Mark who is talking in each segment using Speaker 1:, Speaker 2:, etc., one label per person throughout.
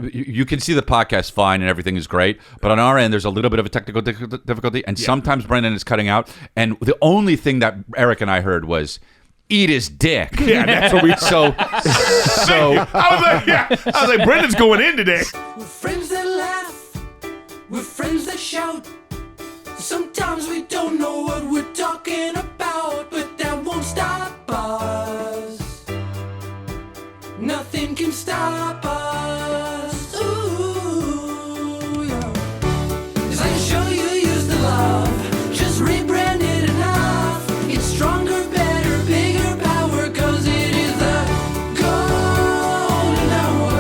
Speaker 1: you can see the podcast fine and everything is great, but on our end there's a little bit of a technical difficulty, and sometimes Brendan is cutting out, and the only thing that Eric and I heard was eat his dick.
Speaker 2: Yeah, that's what we.
Speaker 1: So
Speaker 2: I was like, Brendan's going in today.
Speaker 3: We're friends that laugh, we're friends that shout. Sometimes we don't know what we're talking about, but that won't stop us. Nothing can stop us. Ooh, yeah. 'Cause I can show you use the love, just rebrand it enough. It's stronger, better, bigger power, 'cause it is the golden hour.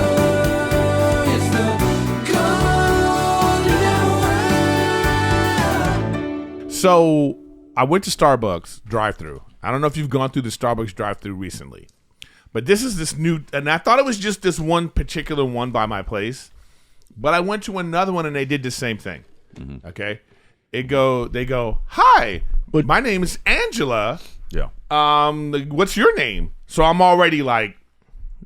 Speaker 3: It's the golden hour.
Speaker 2: So I went to Starbucks drive-thru. I don't know if you've gone through the Starbucks drive-thru recently, but this is this new, and I thought it was just this one particular one by my place, but I went to another one and they did the same thing.
Speaker 1: Mm-hmm.
Speaker 2: Okay, they go, hi, my name is Angela.
Speaker 1: yeah,
Speaker 2: What's your name? So I'm already like,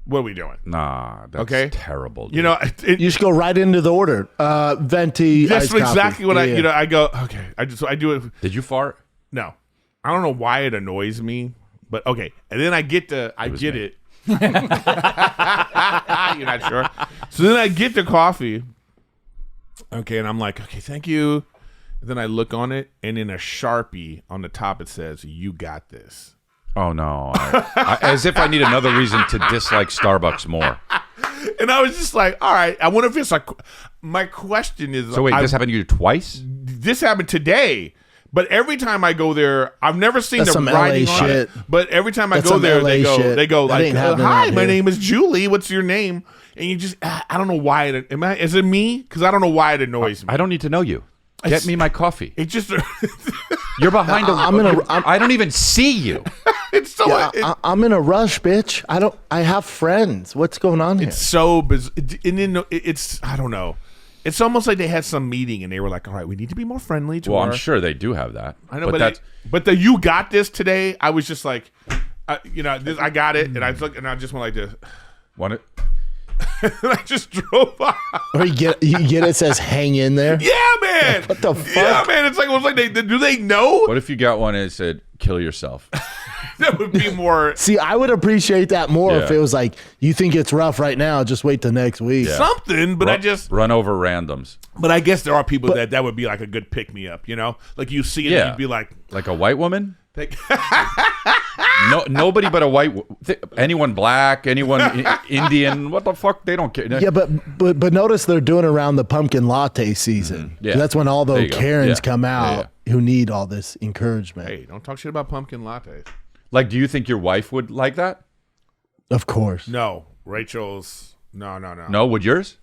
Speaker 2: what are we doing?
Speaker 1: nah, that's
Speaker 2: Okay.
Speaker 1: terrible. Dude.
Speaker 2: You know,
Speaker 4: You just go right into the order. Venti.
Speaker 2: that's
Speaker 4: iced coffee.
Speaker 2: exactly what
Speaker 4: Yeah.
Speaker 2: I go, okay, I do it.
Speaker 1: Did you fart?
Speaker 2: No, I don't know why it annoys me, but okay. And then I get
Speaker 1: me.
Speaker 2: it. You're not sure. So then I get the coffee. Okay, and I'm like, okay, thank you. And then I look on it, and in a Sharpie on the top it says, "You got this."
Speaker 1: Oh no! As if I need another reason to dislike Starbucks more.
Speaker 2: And I was just like, all right. I wonder if it's like. My question is.
Speaker 1: So wait, this happened to you twice?
Speaker 2: This happened today. But every time I go there, I've never seen
Speaker 4: That's
Speaker 2: them
Speaker 4: some
Speaker 2: writing
Speaker 4: LA
Speaker 2: on
Speaker 4: shit.
Speaker 2: it. But every time I
Speaker 4: That's
Speaker 2: go
Speaker 4: some
Speaker 2: there,
Speaker 4: LA
Speaker 2: they go
Speaker 4: shit. That
Speaker 2: like,
Speaker 4: ain't happening
Speaker 2: "Hi,
Speaker 4: out
Speaker 2: my
Speaker 4: here."
Speaker 2: name is Julie. What's your name?" And you just, I don't know why. Is it me? Because I don't know why it annoys me.
Speaker 1: I don't need to know you. Get me my coffee.
Speaker 2: It just,
Speaker 1: You're behind I don't even see you.
Speaker 2: it's so,
Speaker 4: I'm in a rush, bitch. I have friends. What's going on here?
Speaker 2: it's so bizarre. And then it's, I don't know. It's almost like they had some meeting and they were like, all right, we need to be more friendly to
Speaker 1: Well,
Speaker 2: our.
Speaker 1: I'm sure they do have that.
Speaker 2: I know, but the you got this today, I was just like, I got it. And I just went like this.
Speaker 1: Want it?
Speaker 2: And I just drove off.
Speaker 4: Or you get it says hang in there.
Speaker 2: Yeah, man.
Speaker 4: What the fuck?
Speaker 2: Yeah, man. It's like do they know?
Speaker 1: What if you got one and it said kill yourself?
Speaker 2: That would be more
Speaker 4: See, I would appreciate that more if
Speaker 1: Yeah.
Speaker 4: it was like, you think it's rough right now, just wait till next week.
Speaker 1: Yeah.
Speaker 2: something. But
Speaker 1: Run over randoms.
Speaker 2: but I guess there are people that would be like a good pick me up. You know, like you see it and
Speaker 1: Yeah.
Speaker 2: you'd be like,
Speaker 1: Like a white woman? No, nobody but a white. Anyone black, anyone Indian. What the fuck? They don't care.
Speaker 4: Yeah, but notice they're doing around the pumpkin latte season.
Speaker 1: Yeah.
Speaker 4: 'Cause that's when all
Speaker 1: There
Speaker 4: the
Speaker 1: you go.
Speaker 4: Karens
Speaker 1: Yeah.
Speaker 4: come
Speaker 1: Yeah,
Speaker 4: out who need all this encouragement.
Speaker 2: hey, don't talk shit about pumpkin lattes.
Speaker 1: Like, do you think your wife would like that?
Speaker 4: Of course.
Speaker 2: No, Rachel's. No.
Speaker 1: No, would yours?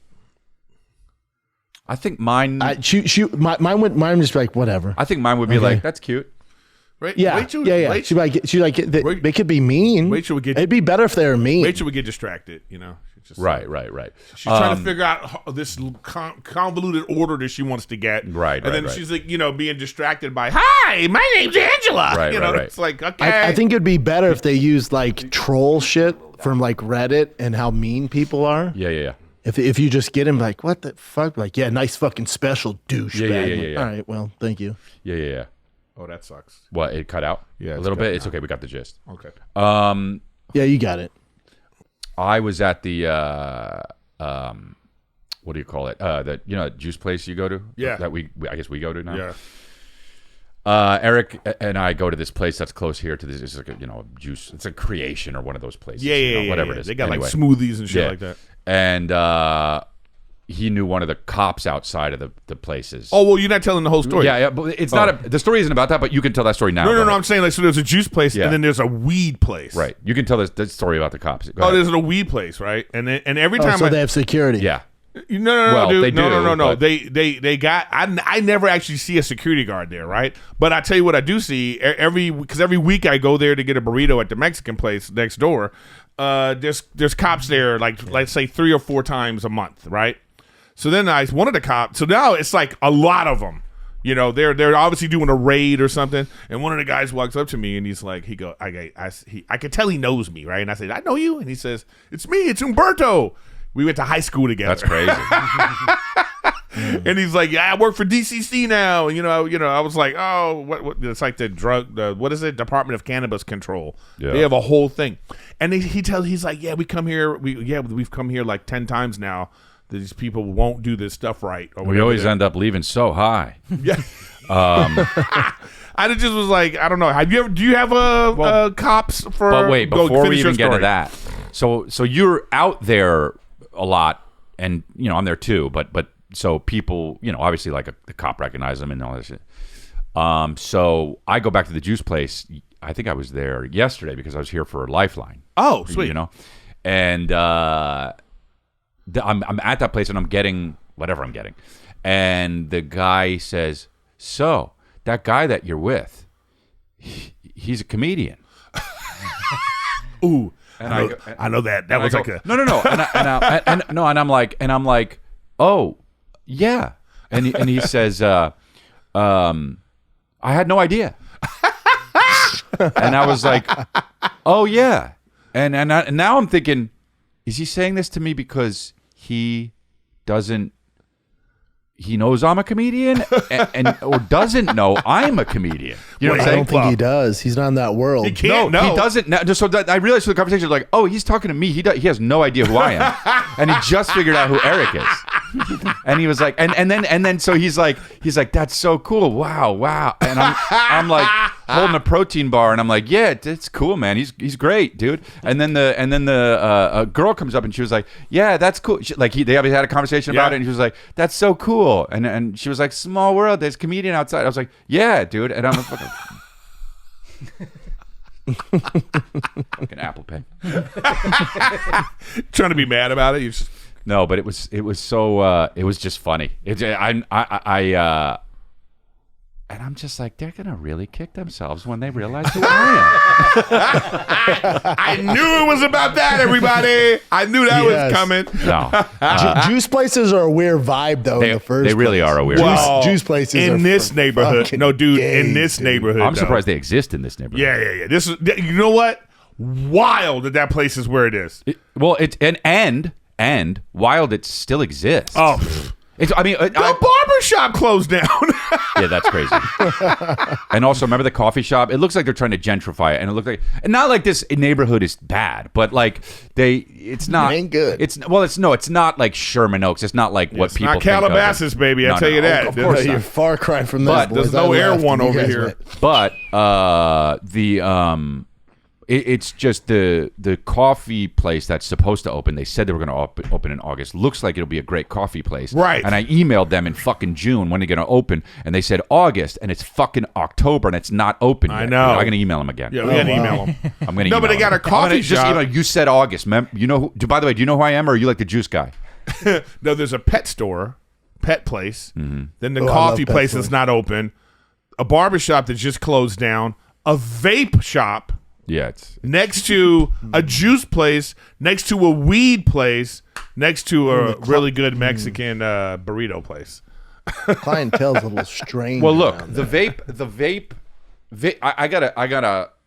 Speaker 1: I think mine.
Speaker 4: Mine would just be like, whatever.
Speaker 1: I think mine would be
Speaker 4: Okay.
Speaker 1: like, that's cute.
Speaker 4: Yeah,
Speaker 2: Rachel,
Speaker 4: yeah.
Speaker 2: Rachel,
Speaker 4: She's like, they could be mean.
Speaker 2: Rachel would get-
Speaker 4: It'd be better if they were mean.
Speaker 2: Rachel would get distracted. You know, she's just
Speaker 1: Right.
Speaker 2: She's trying to figure out this convoluted order that she wants to get.
Speaker 1: Right,
Speaker 2: And then
Speaker 1: right.
Speaker 2: she's like, being distracted by, "Hi, my name's Angela."
Speaker 1: Right,
Speaker 2: you know,
Speaker 1: right.
Speaker 2: it's like, okay.
Speaker 4: I think it'd be better if they used like troll shit from like Reddit and how mean people are.
Speaker 1: Yeah.
Speaker 4: If you just get him like, what the fuck? Like, yeah, nice fucking special douchebag.
Speaker 1: Yeah.
Speaker 4: All right, well, thank you.
Speaker 1: Yeah.
Speaker 2: Oh, that sucks.
Speaker 1: What, it cut out?
Speaker 2: Yeah,
Speaker 1: a
Speaker 2: it's
Speaker 1: little
Speaker 2: cut
Speaker 1: bit. It's
Speaker 2: out.
Speaker 1: okay. We got the gist.
Speaker 2: Okay.
Speaker 4: Yeah, you got it.
Speaker 1: I was at the what do you call it? That juice place you go to?
Speaker 2: Yeah.
Speaker 1: That I guess we go to now.
Speaker 2: Yeah.
Speaker 1: Eric and I go to this place that's close here to this. It's like a juice. It's a Creation or one of those places.
Speaker 2: Yeah.
Speaker 1: Whatever it is.
Speaker 2: They got
Speaker 1: Anyway.
Speaker 2: like smoothies and shit
Speaker 1: Yeah.
Speaker 2: like that.
Speaker 1: And he knew one of the cops outside of the places.
Speaker 2: Oh, well, you're not telling the whole story.
Speaker 1: Yeah, but it's not the story isn't about that, but you can tell that story now.
Speaker 2: No,
Speaker 1: Go ahead.
Speaker 2: I'm saying like, so there's a juice place
Speaker 1: Yeah.
Speaker 2: and then there's a weed place.
Speaker 1: Right. You can tell this story about the cops. Go
Speaker 2: Oh,
Speaker 1: ahead.
Speaker 2: there's a weed place, right? And every time
Speaker 4: So they have security.
Speaker 1: Yeah.
Speaker 2: No,
Speaker 1: Well,
Speaker 2: dude.
Speaker 1: they
Speaker 2: No.
Speaker 1: do, but-
Speaker 2: They got. I never actually see a security guard there, right? But I tell you what, I do see every week I go there to get a burrito at the Mexican place next door. There's cops there, like let's say 3 or 4 times a month, right? So then one of the cops. So now it's like a lot of them. You know, they're obviously doing a raid or something. And one of the guys walks up to me and he's like, I could tell he knows me, right? And I said, I know you. And he says, it's me, it's Humberto. We went to high school together.
Speaker 1: That's crazy.
Speaker 2: And he's like, yeah, I work for DCC now. And, I was like, oh, what? It's like what is it? Department of Cannabis Control.
Speaker 1: Yeah.
Speaker 2: They have a whole thing. And he's like, yeah, we come here. We've come here like 10 times now. These people won't do this stuff right. Or
Speaker 1: We always end up leaving so high.
Speaker 2: Yeah. I just was like, I don't know. Do you have cops for?
Speaker 1: But wait, before we even get to
Speaker 2: story.
Speaker 1: that, so you're out there a lot, and I'm there too. But so people, obviously like the cop recognize them and all that shit. So I go back to the juice place. I think I was there yesterday because I was here for Lifeline.
Speaker 2: Oh, sweet.
Speaker 1: And I'm at that place and I'm getting whatever I'm getting, and the guy says, "So that guy that you're with, he's a comedian."
Speaker 2: Ooh,
Speaker 1: And
Speaker 2: I know that. That was
Speaker 1: I
Speaker 2: like
Speaker 1: go,
Speaker 2: a
Speaker 1: no, and I'm like, oh yeah, and he says, I had no idea, and I was like, oh yeah, and now I'm thinking, is he saying this to me because he knows I'm a comedian and or doesn't know I'm a comedian? You know what I'm
Speaker 4: I
Speaker 1: saying?
Speaker 4: don't think he does. He's not in that world.
Speaker 2: He can't.
Speaker 1: No,
Speaker 2: know.
Speaker 1: he doesn't. So I realized through the conversation, like, oh, he's talking to me. He has no idea who I am, and he just figured out who Erik is. And he was like, and then so he's like, that's so cool. Wow. And I'm like holding a protein bar, and I'm like, yeah, it's cool, man. He's great, dude. And then the girl comes up, and she was like, yeah, that's cool. They had a conversation about it, and she was like, that's so cool. And she was like, small world. There's a comedian outside. I was like, yeah, dude. And I'm like, fucking Apple Pay.
Speaker 2: Trying to be mad about it.
Speaker 1: No, but it was so it was just funny. And I'm just like, they're gonna really kick themselves when they realize who I am.
Speaker 2: I knew it was about that, everybody. I knew that was coming.
Speaker 1: No,
Speaker 4: Juice places are a weird vibe, though. In the first
Speaker 1: they really
Speaker 4: place.
Speaker 1: are a weird.
Speaker 2: Wow.
Speaker 4: Juice places
Speaker 2: in
Speaker 4: are
Speaker 2: this
Speaker 4: for
Speaker 2: neighborhood.
Speaker 4: fucking
Speaker 2: No, dude,
Speaker 4: gay,
Speaker 2: in this
Speaker 4: dude.
Speaker 2: neighborhood.
Speaker 1: I'm
Speaker 2: though.
Speaker 1: surprised they exist in this neighborhood.
Speaker 2: Yeah. This is. You know what? Wild that place is where it is.
Speaker 1: And wild, it still exists.
Speaker 2: Oh,
Speaker 1: It's, I mean,
Speaker 2: the barbershop closed down.
Speaker 1: yeah, that's crazy. And also, remember the coffee shop? It looks like they're trying to gentrify it, and it looked like, and not like this neighborhood is bad, but like it's not.
Speaker 4: It ain't good.
Speaker 1: It's not like Sherman Oaks. It's not like what
Speaker 2: It's
Speaker 1: people
Speaker 2: not
Speaker 1: think of it.
Speaker 2: Calabasas, baby. I tell you that.
Speaker 1: Of course
Speaker 4: You're
Speaker 1: not.
Speaker 4: far cry from that.
Speaker 1: But
Speaker 4: boys.
Speaker 2: there's no
Speaker 4: I
Speaker 2: Air
Speaker 4: left
Speaker 2: One
Speaker 4: and you
Speaker 2: over
Speaker 4: guys
Speaker 2: here.
Speaker 4: went.
Speaker 1: But it's just the coffee place that's supposed to open. They said they were going to open in August. Looks like it'll be a great coffee place.
Speaker 2: Right.
Speaker 1: And I emailed them in fucking June when they're going to open, and they said August, and it's fucking October, and it's not open yet.
Speaker 2: I know.
Speaker 1: I'm going to email them again.
Speaker 2: Yeah, we got to email them.
Speaker 1: I'm going to.
Speaker 2: No, but they got a coffee shop.
Speaker 1: You said August, man. You know? By the way, do you know who I am, or are you like the juice guy?
Speaker 2: No, there's a pet store, pet place.
Speaker 1: Mm-hmm.
Speaker 2: Then the
Speaker 4: I love
Speaker 2: coffee
Speaker 4: pet
Speaker 2: place
Speaker 4: stores.
Speaker 2: that's not open. A barbershop that just closed down. A vape shop
Speaker 1: Yeah, it's
Speaker 2: next to a juice place, next to a weed place, next to a really good Mexican burrito place.
Speaker 4: Clientele's a little strange.
Speaker 1: well. Look,
Speaker 4: around
Speaker 1: the
Speaker 4: there.
Speaker 1: vape. I gotta.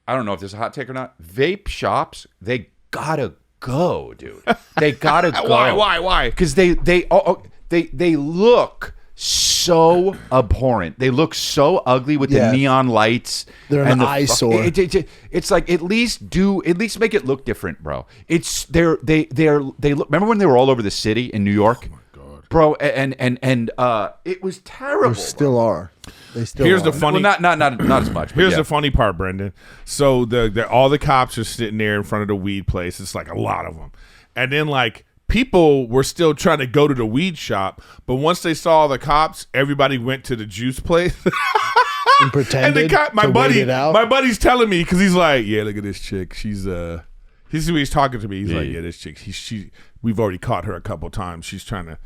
Speaker 1: I don't know if this is a hot take or not. Vape shops, they gotta go, dude. They gotta go.
Speaker 2: Why?
Speaker 1: Because they look so abhorrent. They look so ugly with
Speaker 4: Yeah.
Speaker 1: the neon lights.
Speaker 4: They're an
Speaker 1: and the
Speaker 4: eyesore.
Speaker 1: It's like at least make it look different, bro. They look. Remember when they were all over the city in New York? Oh my god, bro. And it was terrible.
Speaker 4: There still are. They still
Speaker 2: Here's
Speaker 4: are.
Speaker 2: the funny.
Speaker 1: Well, not as much. But
Speaker 2: Here's
Speaker 1: yeah.
Speaker 2: the funny part, Brendan. So all the cops are sitting there in front of the weed place. It's like a lot of them, and then like people were still trying to go to the weed shop, but once they saw the cops, everybody went to the juice place.
Speaker 4: and pretended
Speaker 2: And the cop,
Speaker 4: to wait it out.
Speaker 2: my buddy's telling me because he's like, yeah, look at this chick. He's talking to me. He's like, yeah, this chick. We've already caught her a couple times. She's gonna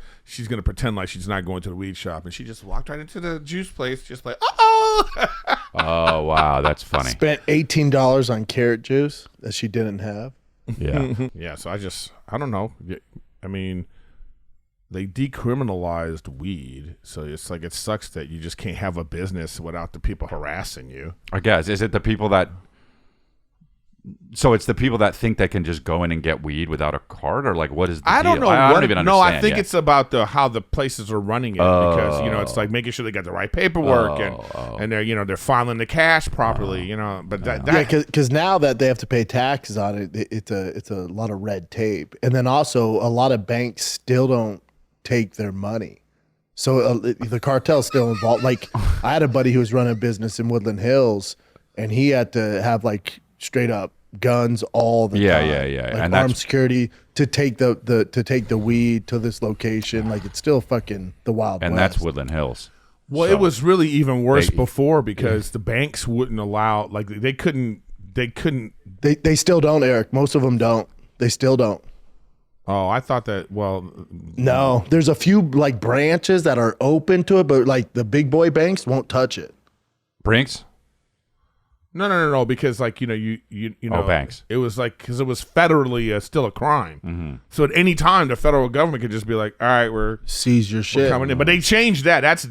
Speaker 2: pretend like she's not going to the weed shop, and she just walked right into the juice place, just like, oh.
Speaker 1: Oh wow, that's funny.
Speaker 4: Spent $18 on carrot juice that she didn't have.
Speaker 1: Yeah.
Speaker 2: Yeah, so I don't know. I mean, they decriminalized weed, so it's like it sucks that you just can't have a business without the people harassing you.
Speaker 1: I guess is it the people that So it's the people that think they can just go in and get weed without a card, or like what is the
Speaker 2: I
Speaker 1: deal?
Speaker 2: don't know.
Speaker 1: I don't even understand.
Speaker 2: No, I think
Speaker 1: yet.
Speaker 2: it's about how the places are running it because it's like making sure they got the right paperwork and they're filing the cash properly. But
Speaker 4: because now that they have to pay taxes on it, it's a lot of red tape, and then also a lot of banks still don't take their money. So the cartel's still involved. Like I had a buddy who was running a business in Woodland Hills, and he had to have like straight up guns all the time.
Speaker 1: Yeah.
Speaker 4: Like
Speaker 1: And
Speaker 4: armed security to take the weed to this location. Like it's still fucking the Wild
Speaker 1: and
Speaker 4: West.
Speaker 1: that's Woodland Hills.
Speaker 2: Well,
Speaker 1: So
Speaker 2: it was really even worse before because the banks wouldn't allow. Like they couldn't.
Speaker 4: They still don't, Eric. Most of them don't. They still don't.
Speaker 2: Oh, I thought that. Well,
Speaker 4: No, there's a few like branches that are open to it, but like the big boy banks won't touch it.
Speaker 1: Brinks.
Speaker 2: No. Because like you know,
Speaker 1: banks.
Speaker 2: It was like because it was federally still a crime.
Speaker 1: Mm-hmm.
Speaker 2: So at any time, the federal government could just be like, "All right, we're
Speaker 4: Seize your shit.
Speaker 2: coming in." But they changed that. That's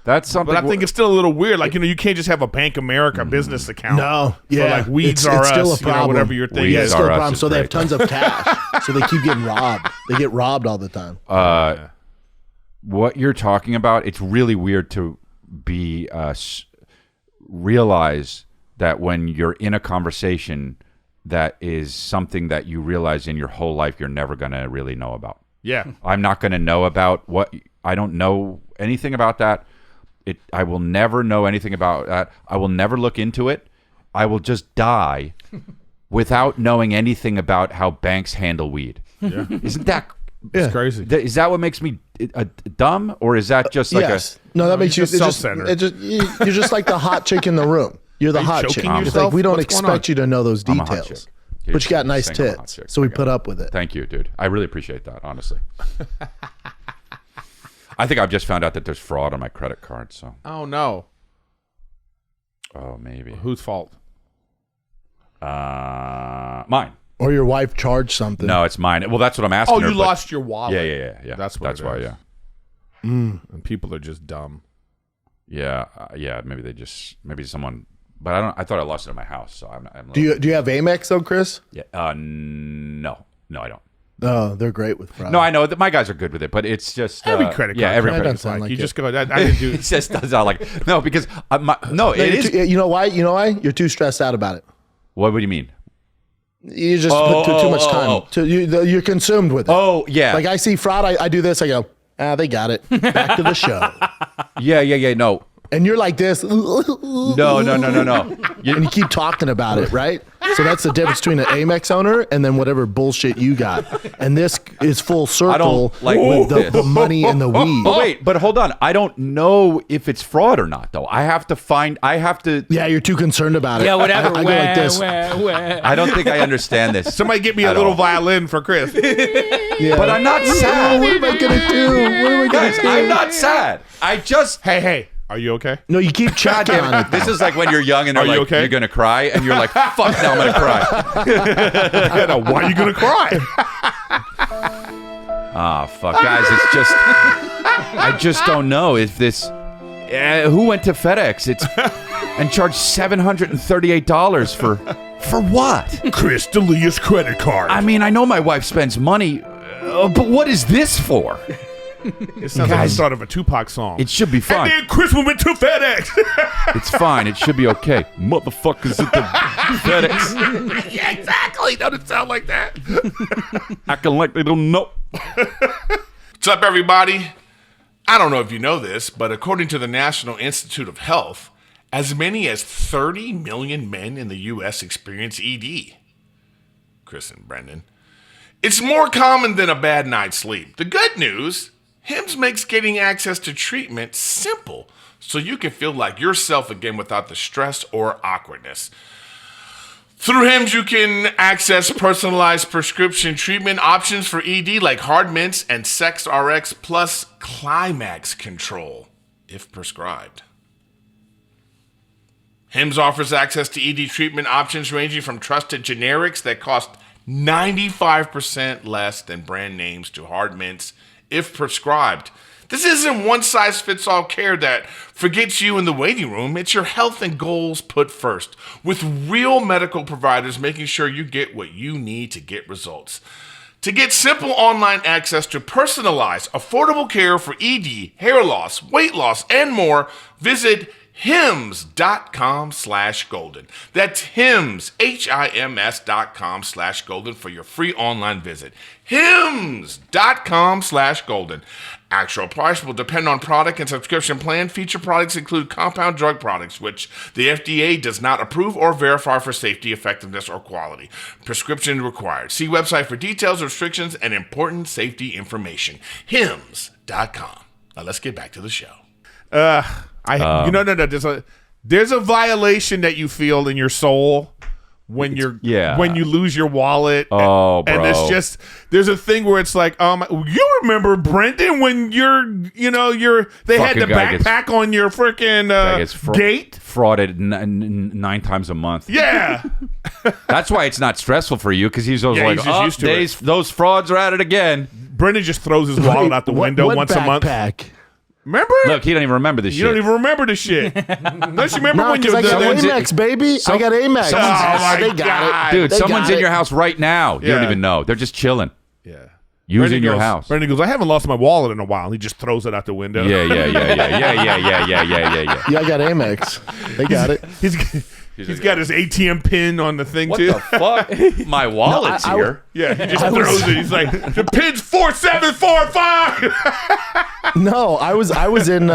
Speaker 1: That's something.
Speaker 2: But I think it's still a little weird. Like you can't just have a Bank America business account.
Speaker 4: No,
Speaker 2: for
Speaker 4: yeah,
Speaker 2: like weeds
Speaker 4: it's
Speaker 2: are
Speaker 4: still
Speaker 2: us,
Speaker 4: a problem.
Speaker 2: whatever your thing
Speaker 1: Weeds
Speaker 4: Yeah,
Speaker 2: is.
Speaker 4: it's still
Speaker 1: are
Speaker 4: a
Speaker 1: us
Speaker 4: problem.
Speaker 1: is
Speaker 4: So they have
Speaker 1: great.
Speaker 4: tons of cash. So they keep getting robbed. They get robbed all the time.
Speaker 1: What you're talking about, it's really weird to be realize that when you're in a conversation that is something that you realize in your whole life you're never going to really know about.
Speaker 2: Yeah.
Speaker 1: I'm not going to know about what I don't know anything about that. I will never know anything about that. I will never look into it. I will just die without knowing anything about how banks handle weed.
Speaker 2: Yeah.
Speaker 1: Isn't that
Speaker 2: It's crazy.
Speaker 1: Is that what makes me dumb, or is that just like
Speaker 4: Yes. No, that makes you
Speaker 2: just self-centered.
Speaker 4: You're just like the hot chick in the room. You're the
Speaker 2: Are you
Speaker 4: hot
Speaker 2: choking
Speaker 4: chick. It's
Speaker 2: yourself?
Speaker 4: like we don't
Speaker 2: What's going on?
Speaker 4: expect you to know those
Speaker 1: I'm a hot
Speaker 4: details.
Speaker 1: chick.
Speaker 4: But you got nice
Speaker 1: Saying I'm a hot
Speaker 4: tits,
Speaker 1: chick.
Speaker 4: so we
Speaker 1: I got
Speaker 4: put
Speaker 1: it.
Speaker 4: up with it.
Speaker 1: Thank you, dude. I really appreciate that, honestly. I think I've just found out that there's fraud on my credit card, so
Speaker 2: Oh no.
Speaker 1: maybe.
Speaker 2: Whose fault?
Speaker 1: Mine.
Speaker 4: Or your wife charged something.
Speaker 1: No, it's mine. Well, that's what I'm asking
Speaker 2: Oh,
Speaker 1: her,
Speaker 2: you
Speaker 1: but-
Speaker 2: lost your wallet.
Speaker 1: Yeah.
Speaker 2: That's what
Speaker 1: That's
Speaker 2: it
Speaker 1: why,
Speaker 2: is.
Speaker 1: yeah.
Speaker 2: And people are just dumb.
Speaker 1: Yeah, maybe someone, but I thought I lost it at my house, so I'm
Speaker 4: Do you have Amex though, Chris?
Speaker 1: Yeah, no, I don't.
Speaker 4: No, they're great with fraud.
Speaker 1: No, I know that my guys are good with it, but it's just
Speaker 2: Every credit card.
Speaker 1: Yeah, every
Speaker 4: That
Speaker 1: credit
Speaker 4: doesn't sound
Speaker 1: card.
Speaker 4: like
Speaker 2: You
Speaker 4: it.
Speaker 2: just go. I didn't do.
Speaker 1: It just does sound like no, because
Speaker 4: No,
Speaker 1: it is.
Speaker 4: You know why? You know why? You're too stressed out about it.
Speaker 1: What do you mean?
Speaker 4: You just put too much time. You're consumed with it.
Speaker 1: Oh yeah,
Speaker 4: Like I see fraud, I do this. I go, they got it. Back to the show.
Speaker 1: yeah. No,
Speaker 4: And you're like this.
Speaker 1: no.
Speaker 4: And you keep talking about it, right? So that's the difference between an Amex owner and then whatever bullshit you got. And this is full circle
Speaker 1: like
Speaker 4: with
Speaker 1: this.
Speaker 4: the money and the weed.
Speaker 1: But wait, but hold on. I don't know if it's fraud or not, though. I have to.
Speaker 4: Yeah, you're too concerned about it.
Speaker 5: Yeah, whatever.
Speaker 4: I go like this.
Speaker 1: I don't think I understand this.
Speaker 2: Somebody get me a
Speaker 1: At
Speaker 2: little
Speaker 1: all.
Speaker 2: violin for Chris.
Speaker 4: Yeah.
Speaker 1: But I'm not sad.
Speaker 4: What am I gonna do? What am I
Speaker 1: Guys,
Speaker 4: gonna do?
Speaker 1: I'm not sad. I just.
Speaker 2: Hey, are you okay?
Speaker 4: No, you keep
Speaker 1: God
Speaker 4: checking
Speaker 1: damn
Speaker 4: on
Speaker 1: it.
Speaker 4: it.
Speaker 1: This is like when you're young and they're
Speaker 2: Are you
Speaker 1: like,
Speaker 2: okay?
Speaker 1: you're going to cry. And you're like, fuck, now I'm going to cry.
Speaker 2: Why are you gonna cry?
Speaker 1: Fuck. Guys, it's just. I just don't know if this. Who went to FedEx? And charged $738 for what?
Speaker 2: Chris D'Elia's credit card.
Speaker 1: I mean, I know my wife spends money, but what is this for?
Speaker 2: It sounds like the
Speaker 1: Guys,
Speaker 2: start of a Tupac song.
Speaker 1: It should be
Speaker 2: And
Speaker 1: fine.
Speaker 2: then Chris went to FedEx.
Speaker 1: It's fine. It should be okay. Motherfuckers at the FedEx
Speaker 2: Yeah, exactly. Doesn't sound like that.
Speaker 1: acting like they don't know.
Speaker 2: What's up, everybody? I don't know if you know this, but according to the National Institute of Health, as many as 30 million men in the U.S. experience ED. Chris and Brendan. It's more common than a bad night's sleep. The good news, HIMS makes getting access to treatment simple, so you can feel like yourself again without the stress or awkwardness. Through HIMS, you can access personalized prescription treatment options for ED like hard mints and Sex RX plus climax control, if prescribed. HIMS offers access to ED treatment options ranging from trusted generics that cost 95% less than brand names to hard mints, if prescribed. This isn't one-size-fits-all care that forgets you in the waiting room. It's your health and goals put first, with real medical providers making sure you get what you need to get results. To get simple online access to personalized, affordable care for ED, hair loss, weight loss, and more, visit hims.com/golden. That's hims, HIMS.com/golden for your free online visit. hims.com/golden. Actual price will depend on product and subscription plan. Feature products include compound drug products, which the FDA does not approve or verify for safety, effectiveness, or quality. Prescription required. See website for details, restrictions, and important safety information. hims.com. Now let's get back to the show. No. There's a violation that you feel in your soul when when you lose your wallet.
Speaker 1: Oh, bro.
Speaker 2: And it's just there's a thing where it's like, you remember Brendan when they had the backpack on your freaking gate,
Speaker 1: frauded 9 times a month.
Speaker 2: Yeah,
Speaker 1: that's why it's not stressful for you because he's always
Speaker 2: he's just used to it.
Speaker 1: Those frauds are at it again.
Speaker 2: Brendan just throws his wallet out the window once a month. Remember?
Speaker 1: Look, he don't even remember this shit.
Speaker 2: You don't even remember the shit. Don't you remember when you
Speaker 4: I got Amex, baby? I got Amex.
Speaker 2: They got it.
Speaker 1: Dude, someone's in your house right now. You don't even know. They're just chilling.
Speaker 2: Yeah.
Speaker 1: Using your house.
Speaker 2: Brendan goes, I haven't lost my wallet in a while. He just throws it out the window.
Speaker 1: Yeah.
Speaker 4: Yeah, I got Amex. They got it.
Speaker 2: He's got his ATM pin on the thing, too.
Speaker 1: What the fuck? My wallet's here.
Speaker 2: Yeah, he just throws it. He's like, the pin's 4745.
Speaker 4: No, I was in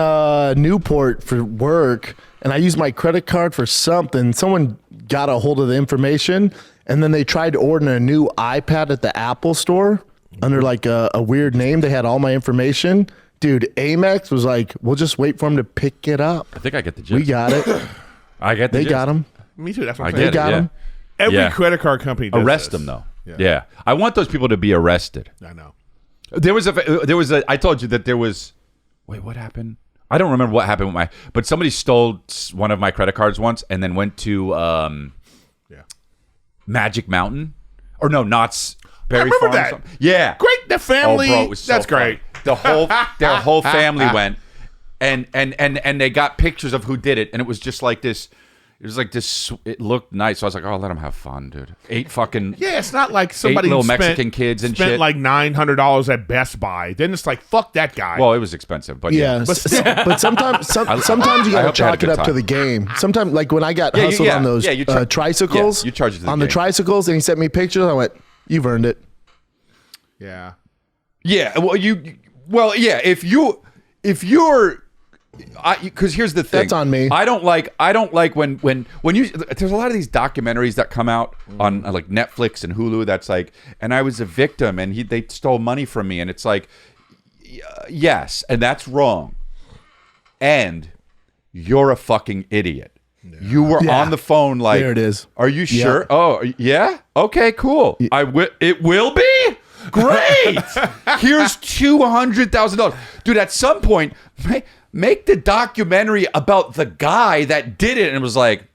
Speaker 4: Newport for work, and I used my credit card for something. Someone got a hold of the information, and then they tried to order a new iPad at the Apple store under like a weird name. They had all my information. Dude, Amex was like, we'll just wait for him to pick it up.
Speaker 1: I think I get the gist.
Speaker 4: We got it.
Speaker 1: I get the gist.
Speaker 4: They got him.
Speaker 2: Me too. That's what I'm
Speaker 1: I
Speaker 2: saying.
Speaker 1: get
Speaker 4: They got him.
Speaker 2: Every credit card company does
Speaker 1: arrest
Speaker 2: this.
Speaker 1: them though. Yeah. I want those people to be arrested.
Speaker 2: I know.
Speaker 1: There was a I told you that there was wait, what happened? I don't remember what happened with but somebody stole one of my credit cards once and then went to Magic Mountain or no, Knott's Berry
Speaker 2: I remember
Speaker 1: Farm
Speaker 2: that.
Speaker 1: or something. Yeah.
Speaker 2: Great. The family.
Speaker 1: Oh, bro, it was so
Speaker 2: that's
Speaker 1: funny.
Speaker 2: great.
Speaker 1: Their whole family went and they got pictures of who did it and it was just like this. It was like this. It looked nice. So I was like, "Oh, let them have fun, dude." 8 fucking
Speaker 2: it's not like somebody
Speaker 1: 8 little
Speaker 2: spent,
Speaker 1: Mexican kids and
Speaker 2: spent
Speaker 1: shit.
Speaker 2: like $900 at Best Buy. Then it's like, fuck that guy.
Speaker 1: Well, it was expensive, but
Speaker 4: Yeah, but sometimes you
Speaker 1: I
Speaker 4: gotta
Speaker 1: hope they had
Speaker 4: chalk
Speaker 1: a
Speaker 4: it
Speaker 1: good
Speaker 4: up to
Speaker 1: time.
Speaker 4: the game. Sometimes, like when I got
Speaker 1: Yeah,
Speaker 4: hustled on those
Speaker 1: you
Speaker 4: tricycles,
Speaker 1: you charge it to the
Speaker 4: on the
Speaker 1: game.
Speaker 4: tricycles, and he sent me pictures. I went, "You've earned it."
Speaker 2: yeah.
Speaker 1: yeah. Well, yeah. If you're, because here's the thing.
Speaker 4: That's on me.
Speaker 1: I don't like when you. There's a lot of these documentaries that come out on like Netflix and Hulu. That's like, and I was a victim, and they stole money from me, and it's like, yes, and that's wrong, and you're a fucking idiot. You were on the phone like,
Speaker 4: There it is.
Speaker 1: Are you sure? Oh, yeah. Okay, cool. It will be. Great. Here's $200,000, dude. At some point, make the documentary about the guy that did it, and it was like,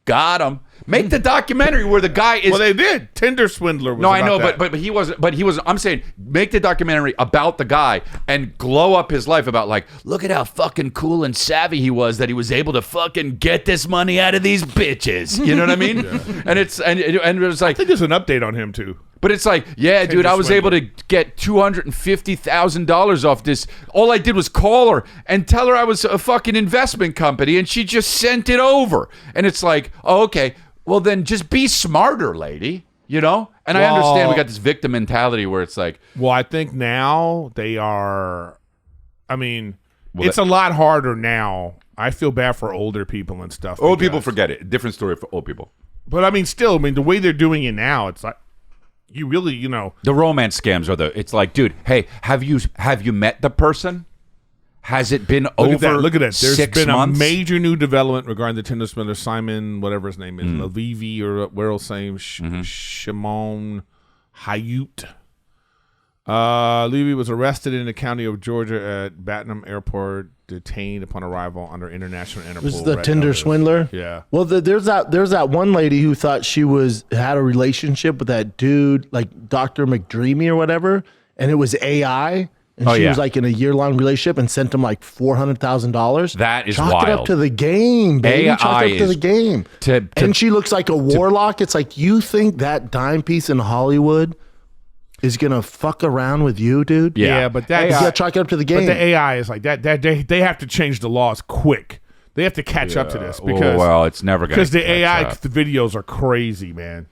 Speaker 1: got him. Make the documentary where the guy is.
Speaker 2: Well, they did. Tinder Swindler was
Speaker 1: No, I
Speaker 2: about
Speaker 1: know,
Speaker 2: that.
Speaker 1: but he wasn't. But he was. I'm saying, make the documentary about the guy and glow up his life about like, look at how fucking cool and savvy he was that he was able to fucking get this money out of these bitches. You know what I mean? And it's and it was like,
Speaker 2: I think there's an update on him too.
Speaker 1: but it's like, yeah, dude, I was able to get $250,000 off this. All I did was call her and tell her I was a fucking investment company, and she just sent it over. And it's like, oh, okay. Well, then just be smarter, lady, you know? And I understand we got this victim mentality where it's like...
Speaker 2: Well, I think now they are... I mean, it's a lot harder now. I feel bad for older people and stuff.
Speaker 1: Old people forget it. Different story for old people.
Speaker 2: But I mean, still, the way they're doing it now, it's like, you really,
Speaker 1: The romance scams are it's like, dude, hey, have you met the person? Has it been over
Speaker 2: Look at that. There's
Speaker 1: 6
Speaker 2: been
Speaker 1: months?
Speaker 2: a major new development regarding the Tinder Swindler, Simon, whatever his name is, Levivi or Werrell's name, Shimon Hayut. Levy was arrested in the county of Georgia at Batnum Airport, detained upon arrival under international Interpol.
Speaker 4: Was the
Speaker 2: red
Speaker 4: Tinder
Speaker 2: notice.
Speaker 4: swindler?
Speaker 2: Yeah.
Speaker 4: Well, there's that one lady who thought she had a relationship with that dude, like Dr. McDreamy or whatever, and it was AI. and
Speaker 1: Oh,
Speaker 4: she
Speaker 1: yeah.
Speaker 4: was like in a year-long relationship and sent him like $400,000.
Speaker 1: That is
Speaker 4: Chalk it up
Speaker 1: wild.
Speaker 4: to the game, baby.
Speaker 1: AI
Speaker 4: Chalk it up to
Speaker 1: is
Speaker 4: the game. And she looks like a warlock. It's like, you think that dime piece in Hollywood is gonna fuck around with you, dude?
Speaker 2: Yeah, but that
Speaker 4: You gotta chalk it up to the game.
Speaker 2: But the AI is like that. They have to change the laws quick. They have to catch up to this because
Speaker 1: well, it's never going to.
Speaker 2: because the AI the videos are crazy, man.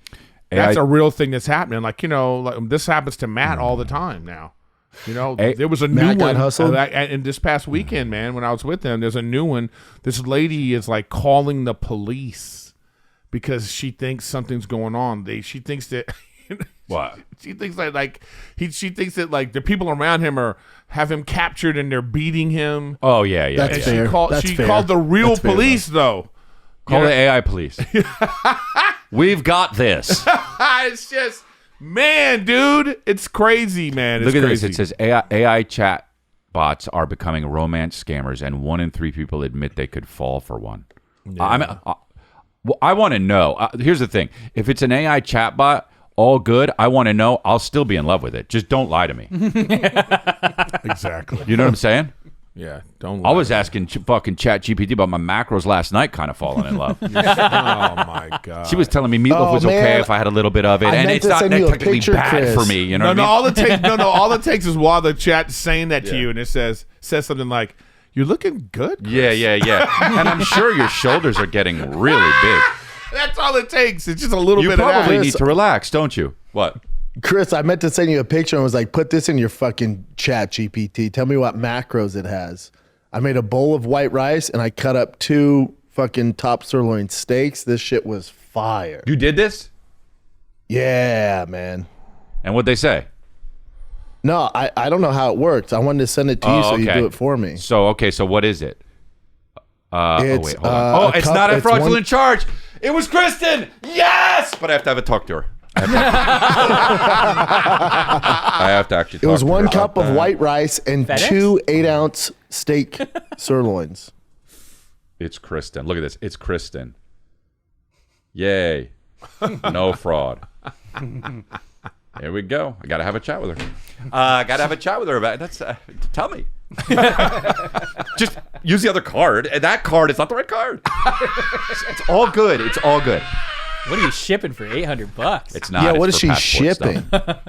Speaker 2: That's a real thing that's happening. Like, like this happens to Matt all the time now. There was a
Speaker 4: Matt
Speaker 2: new
Speaker 4: got
Speaker 2: one
Speaker 4: hustled?
Speaker 2: and this past weekend, man, when I was with them, there's a new one. This lady is like calling the police because she thinks something's going on. She thinks that
Speaker 1: What?
Speaker 2: She thinks she thinks that like the people around him have him captured and they're beating him.
Speaker 1: Oh yeah, yeah.
Speaker 4: That's
Speaker 1: yeah.
Speaker 4: fair.
Speaker 2: She called the real
Speaker 4: That's fair,
Speaker 2: police though.
Speaker 1: Call the AI police. We've got this.
Speaker 2: It's just, man, dude, it's crazy, man. It's
Speaker 1: Look at
Speaker 2: crazy.
Speaker 1: this. It says AI chat bots are becoming romance scammers, and 1 in 3 people admit they could fall for one. Yeah. Well, I want to know. Here's the thing: if it's an AI chat bot, all good. I want to know. I'll still be in love with it. Just don't lie to me.
Speaker 2: Exactly.
Speaker 1: You know what I'm saying?
Speaker 2: Yeah. Don't.
Speaker 1: I was asking fucking Chat GPT about my macros last night, kind of falling in love.
Speaker 2: Oh my god.
Speaker 1: She was telling me meatloaf was okay
Speaker 4: man.
Speaker 1: if I had a little bit of it,
Speaker 4: I
Speaker 1: and
Speaker 4: meant
Speaker 1: it's
Speaker 4: to
Speaker 1: not
Speaker 4: send you a
Speaker 1: technically
Speaker 4: picture,
Speaker 1: bad
Speaker 4: Chris.
Speaker 1: for me. You know
Speaker 2: No,
Speaker 1: what I mean?
Speaker 2: all it takes is while the chat's saying that to you, and it says something like, "You're looking good." Chris."
Speaker 1: Yeah. And I'm sure your shoulders are getting really big.
Speaker 2: That's all it takes. It's just a little
Speaker 1: You
Speaker 2: bit of
Speaker 1: probably
Speaker 2: that.
Speaker 1: need to relax, don't you? What?
Speaker 4: Chris, I meant to send you a picture and was like, put this in your fucking Chat GPT. Tell me what macros it has. I made a bowl of white rice and I cut up 2 fucking top sirloin steaks. This shit was fire.
Speaker 1: You did this?
Speaker 4: Yeah, man.
Speaker 1: And what'd they say?
Speaker 4: No, I don't know how it works. I wanted to send it to you so you do it for me.
Speaker 1: So what is it?
Speaker 4: It's,
Speaker 1: wait, hold on.
Speaker 4: a
Speaker 1: It's
Speaker 4: cup-
Speaker 1: not a
Speaker 4: it's
Speaker 1: fraudulent
Speaker 4: one-
Speaker 1: charge. It was Kristen. Yes, but I have to have a talk to her. I have to actually.
Speaker 4: It was
Speaker 1: talk to
Speaker 4: 1
Speaker 1: her.
Speaker 4: cup of white rice and
Speaker 5: FedEx?
Speaker 4: 2 8-ounce steak sirloins.
Speaker 1: It's Kristen. Look at this. It's Kristen. Yay! No fraud. Here we go. I gotta have a chat with her. Gotta have a chat with her about it. That's. Tell me. Just use the other card. And that card is not the right card. It's all good. It's all good.
Speaker 5: What are you shipping for $800?
Speaker 1: It's not.
Speaker 4: Yeah,
Speaker 1: It's
Speaker 4: what is
Speaker 1: for
Speaker 4: she
Speaker 1: passport
Speaker 4: shipping?
Speaker 1: stuff.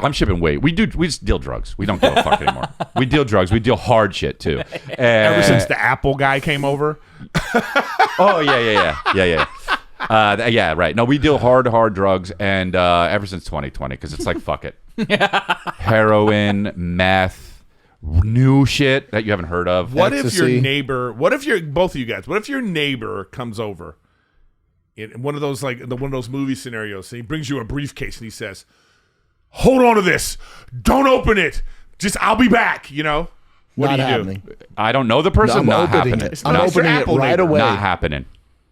Speaker 1: I'm shipping weight. We just deal drugs. We don't give a fuck anymore. We deal drugs. We deal hard shit too.
Speaker 2: Ever since the Apple guy came over.
Speaker 1: Oh yeah. Yeah, right. No, we deal hard drugs, and ever since 2020, because it's like fuck it. Heroin, meth, new shit that you haven't heard of.
Speaker 2: What if your
Speaker 4: Ecstasy.
Speaker 2: neighbor? Both of you guys? What if your neighbor comes over in one of those one of those movie scenarios, and he brings you a briefcase and he says, "Hold on to this. Don't open it. I'll be back." You know. What
Speaker 4: Not
Speaker 2: do you
Speaker 4: happening.
Speaker 2: do?
Speaker 1: I don't know the person.
Speaker 4: I'm
Speaker 1: Not
Speaker 4: opening
Speaker 1: happening.
Speaker 4: it. I'm
Speaker 2: not your
Speaker 4: opening it
Speaker 2: Apple
Speaker 4: right
Speaker 2: neighbor.
Speaker 4: away.
Speaker 1: Not happening.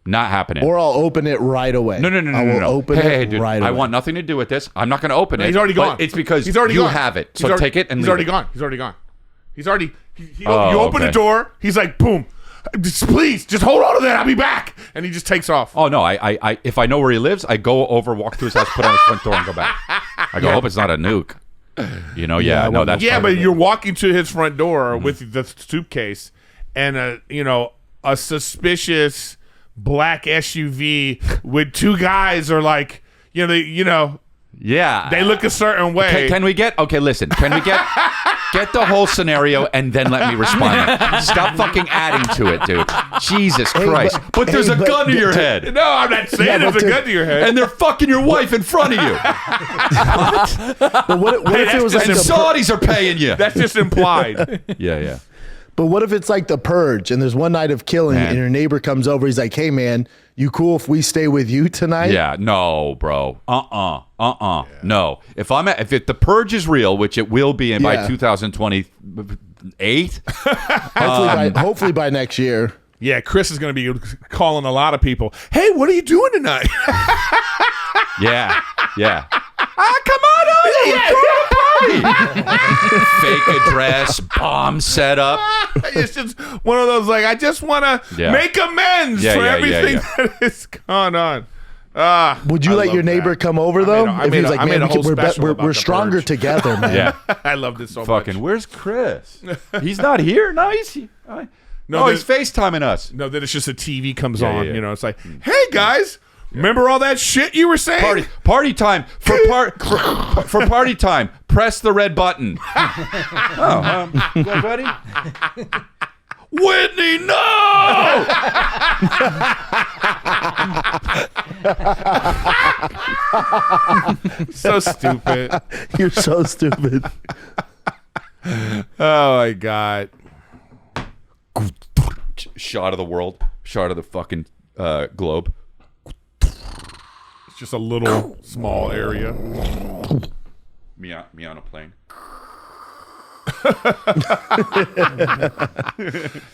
Speaker 1: Not happening.
Speaker 4: Or I'll open it right away.
Speaker 1: No.
Speaker 4: I will open
Speaker 1: Hey,
Speaker 4: it
Speaker 1: dude,
Speaker 4: right away.
Speaker 1: I want nothing to do with this. I'm not going to open it.
Speaker 2: He's already
Speaker 1: but
Speaker 2: gone.
Speaker 1: It's because
Speaker 2: he's already
Speaker 1: you
Speaker 2: gone.
Speaker 1: have it.
Speaker 2: He's
Speaker 1: So
Speaker 2: already-
Speaker 1: take it and
Speaker 2: he's
Speaker 1: leave
Speaker 2: already
Speaker 1: it.
Speaker 2: gone. He's already gone. He's already. You
Speaker 1: Oh,
Speaker 2: open the
Speaker 1: okay.
Speaker 2: door. He's like, boom. Please, just hold on to that. I'll be back. And he just takes off.
Speaker 1: Oh no! I if I know where he lives, I go over, walk to his house, put on his front door, and go back. I go, hope it's not a nuke. You know? Yeah. No, that's
Speaker 2: Yeah,
Speaker 1: part of
Speaker 2: but
Speaker 1: it.
Speaker 2: you're walking to his front door with the suitcase and a suspicious black SUV with 2 guys are like,
Speaker 1: Yeah.
Speaker 2: they look a certain way.
Speaker 1: Can we get? Okay, listen. Can we get the whole scenario and then let me respond? Stop fucking adding to it, dude. Jesus Christ! But there's a gun to your head,
Speaker 2: No, I'm not saying
Speaker 4: Yeah,
Speaker 2: there's
Speaker 4: but
Speaker 2: a
Speaker 4: to-
Speaker 2: gun to your head.
Speaker 1: and they're fucking your wife in front of you.
Speaker 4: But what if it was like
Speaker 1: And
Speaker 4: the
Speaker 1: Saudis are paying you.
Speaker 2: That's just implied.
Speaker 1: Yeah.
Speaker 4: But what if it's like the purge and there's one night of killing
Speaker 1: Man.
Speaker 4: and your neighbor comes over, he's like, "Hey man, you cool if we stay with you tonight?"
Speaker 1: Yeah, no, bro. No. If the purge is real, which it will be by
Speaker 4: Yeah.
Speaker 1: 2028.
Speaker 4: Hopefully by next year.
Speaker 2: Yeah, Chris is going to be calling a lot of people. Hey, what are you doing tonight?
Speaker 1: Yeah. Come on over. Fake address, bomb setup.
Speaker 2: It's just one of those like I just want to
Speaker 1: Yeah.
Speaker 2: make amends
Speaker 1: Yeah,
Speaker 2: for
Speaker 1: yeah,
Speaker 2: everything
Speaker 1: yeah.
Speaker 2: that has gone on.
Speaker 4: Would you
Speaker 2: I
Speaker 4: let
Speaker 2: love
Speaker 4: your neighbor
Speaker 2: that.
Speaker 4: come over though?
Speaker 2: I
Speaker 4: If
Speaker 2: made
Speaker 4: he was
Speaker 2: a-
Speaker 4: like,
Speaker 2: I made
Speaker 4: man,
Speaker 2: a whole special about
Speaker 4: we're
Speaker 2: the
Speaker 4: stronger
Speaker 2: purge.
Speaker 4: together, man.
Speaker 1: Yeah.
Speaker 2: I loved it so
Speaker 1: Fucking,
Speaker 2: much.
Speaker 1: where's Chris? He's not here? No, he's here.
Speaker 2: No,
Speaker 1: He's FaceTiming us.
Speaker 2: No, then it's just a TV comes
Speaker 1: Yeah,
Speaker 2: on.
Speaker 1: yeah.
Speaker 2: You know, it's like, hey guys, remember all that shit you were saying?
Speaker 1: Party time. For party time, press the red button. You guys ready? Whitney, no!
Speaker 2: So stupid.
Speaker 4: You're so stupid.
Speaker 2: Oh my god.
Speaker 1: Shot of the world. Shot of the fucking globe.
Speaker 2: It's just a little small area.
Speaker 1: Me on a plane.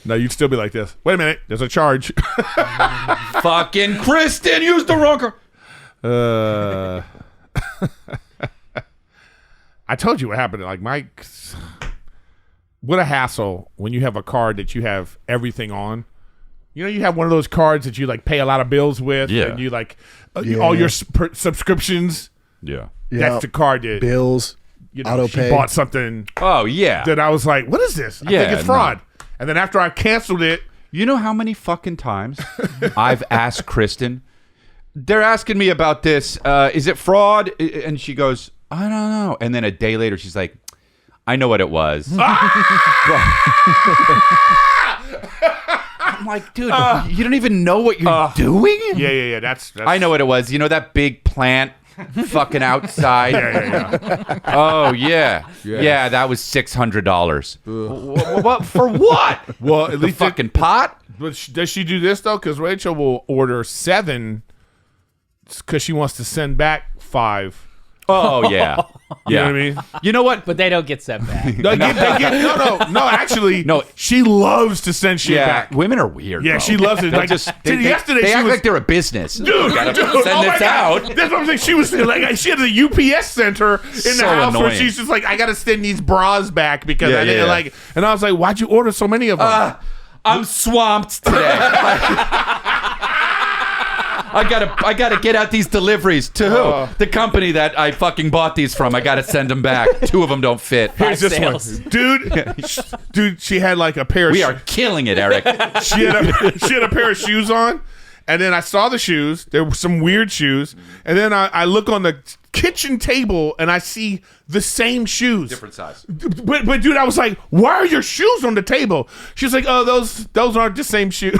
Speaker 2: No, you'd still be like this. Wait a minute, there's a charge.
Speaker 1: Fucking Kristen used the wrong car.
Speaker 2: I told you what happened. Like Mike, what a hassle when you have a card that you have everything on. You know, you have one of those cards that you like pay a lot of bills with,
Speaker 1: Yeah.
Speaker 2: and you like all your subscriptions.
Speaker 1: Yeah.
Speaker 2: That's the card that
Speaker 4: Bills,
Speaker 2: you know,
Speaker 4: auto
Speaker 2: she
Speaker 4: pay.
Speaker 2: bought something
Speaker 1: Oh, yeah.
Speaker 2: that I was like, "What is this? I
Speaker 1: Yeah,
Speaker 2: think it's fraud." And then after I canceled it,
Speaker 1: You know how many fucking times I've asked Kristen, they're asking me about this, is it fraud? And she goes, I don't know. And then a day later, she's like, I know what it was. I'm like, dude, you don't even know what you're doing?
Speaker 2: yeah. That's
Speaker 1: I know what it was. You know that big plant fucking outside?
Speaker 2: Yeah.
Speaker 1: Oh, yeah. Yeah, that was $600. What? For what?
Speaker 2: Well, at
Speaker 1: The
Speaker 2: least
Speaker 1: fucking pot?
Speaker 2: But does she do this though? Because Rachel will order 7 because she wants to send back 5.
Speaker 1: Oh, yeah.
Speaker 2: You know
Speaker 1: Yeah.
Speaker 2: what I mean?
Speaker 1: You know what?
Speaker 5: But they don't get sent back.
Speaker 2: No, actually,
Speaker 1: No.
Speaker 2: she loves to send shit
Speaker 1: Yeah,
Speaker 2: back.
Speaker 1: women are weird.
Speaker 2: Yeah,
Speaker 1: bro.
Speaker 2: she loves it.
Speaker 1: They
Speaker 2: Like,
Speaker 1: they
Speaker 2: yesterday
Speaker 1: they
Speaker 2: she
Speaker 1: act
Speaker 2: was,
Speaker 1: like they're a business.
Speaker 2: dude,
Speaker 1: Gotta
Speaker 2: dude,
Speaker 1: send
Speaker 2: oh my
Speaker 1: this
Speaker 2: God.
Speaker 1: out.
Speaker 2: That's what I'm saying. She was like, she had a UPS center in
Speaker 1: So
Speaker 2: the house where
Speaker 1: annoying.
Speaker 2: she's just like, I gotta send these bras back because
Speaker 1: Yeah,
Speaker 2: I didn't
Speaker 1: yeah.
Speaker 2: like. And I was like, why'd you order so many of them?
Speaker 1: I'm swamped today. I gotta get out these deliveries to who? The company that I fucking bought these from. I gotta send them back. 2 of them don't fit.
Speaker 2: Here's this
Speaker 5: sales.
Speaker 2: one, dude. She had like a pair.
Speaker 1: We are killing it, Eric.
Speaker 2: She had a pair of shoes on, and then I saw the shoes. There were some weird shoes, and then I look on the kitchen table and I see the same shoes,
Speaker 1: Different size.
Speaker 2: But dude, I was like, why are your shoes on the table? She's like, oh, those aren't the same shoes.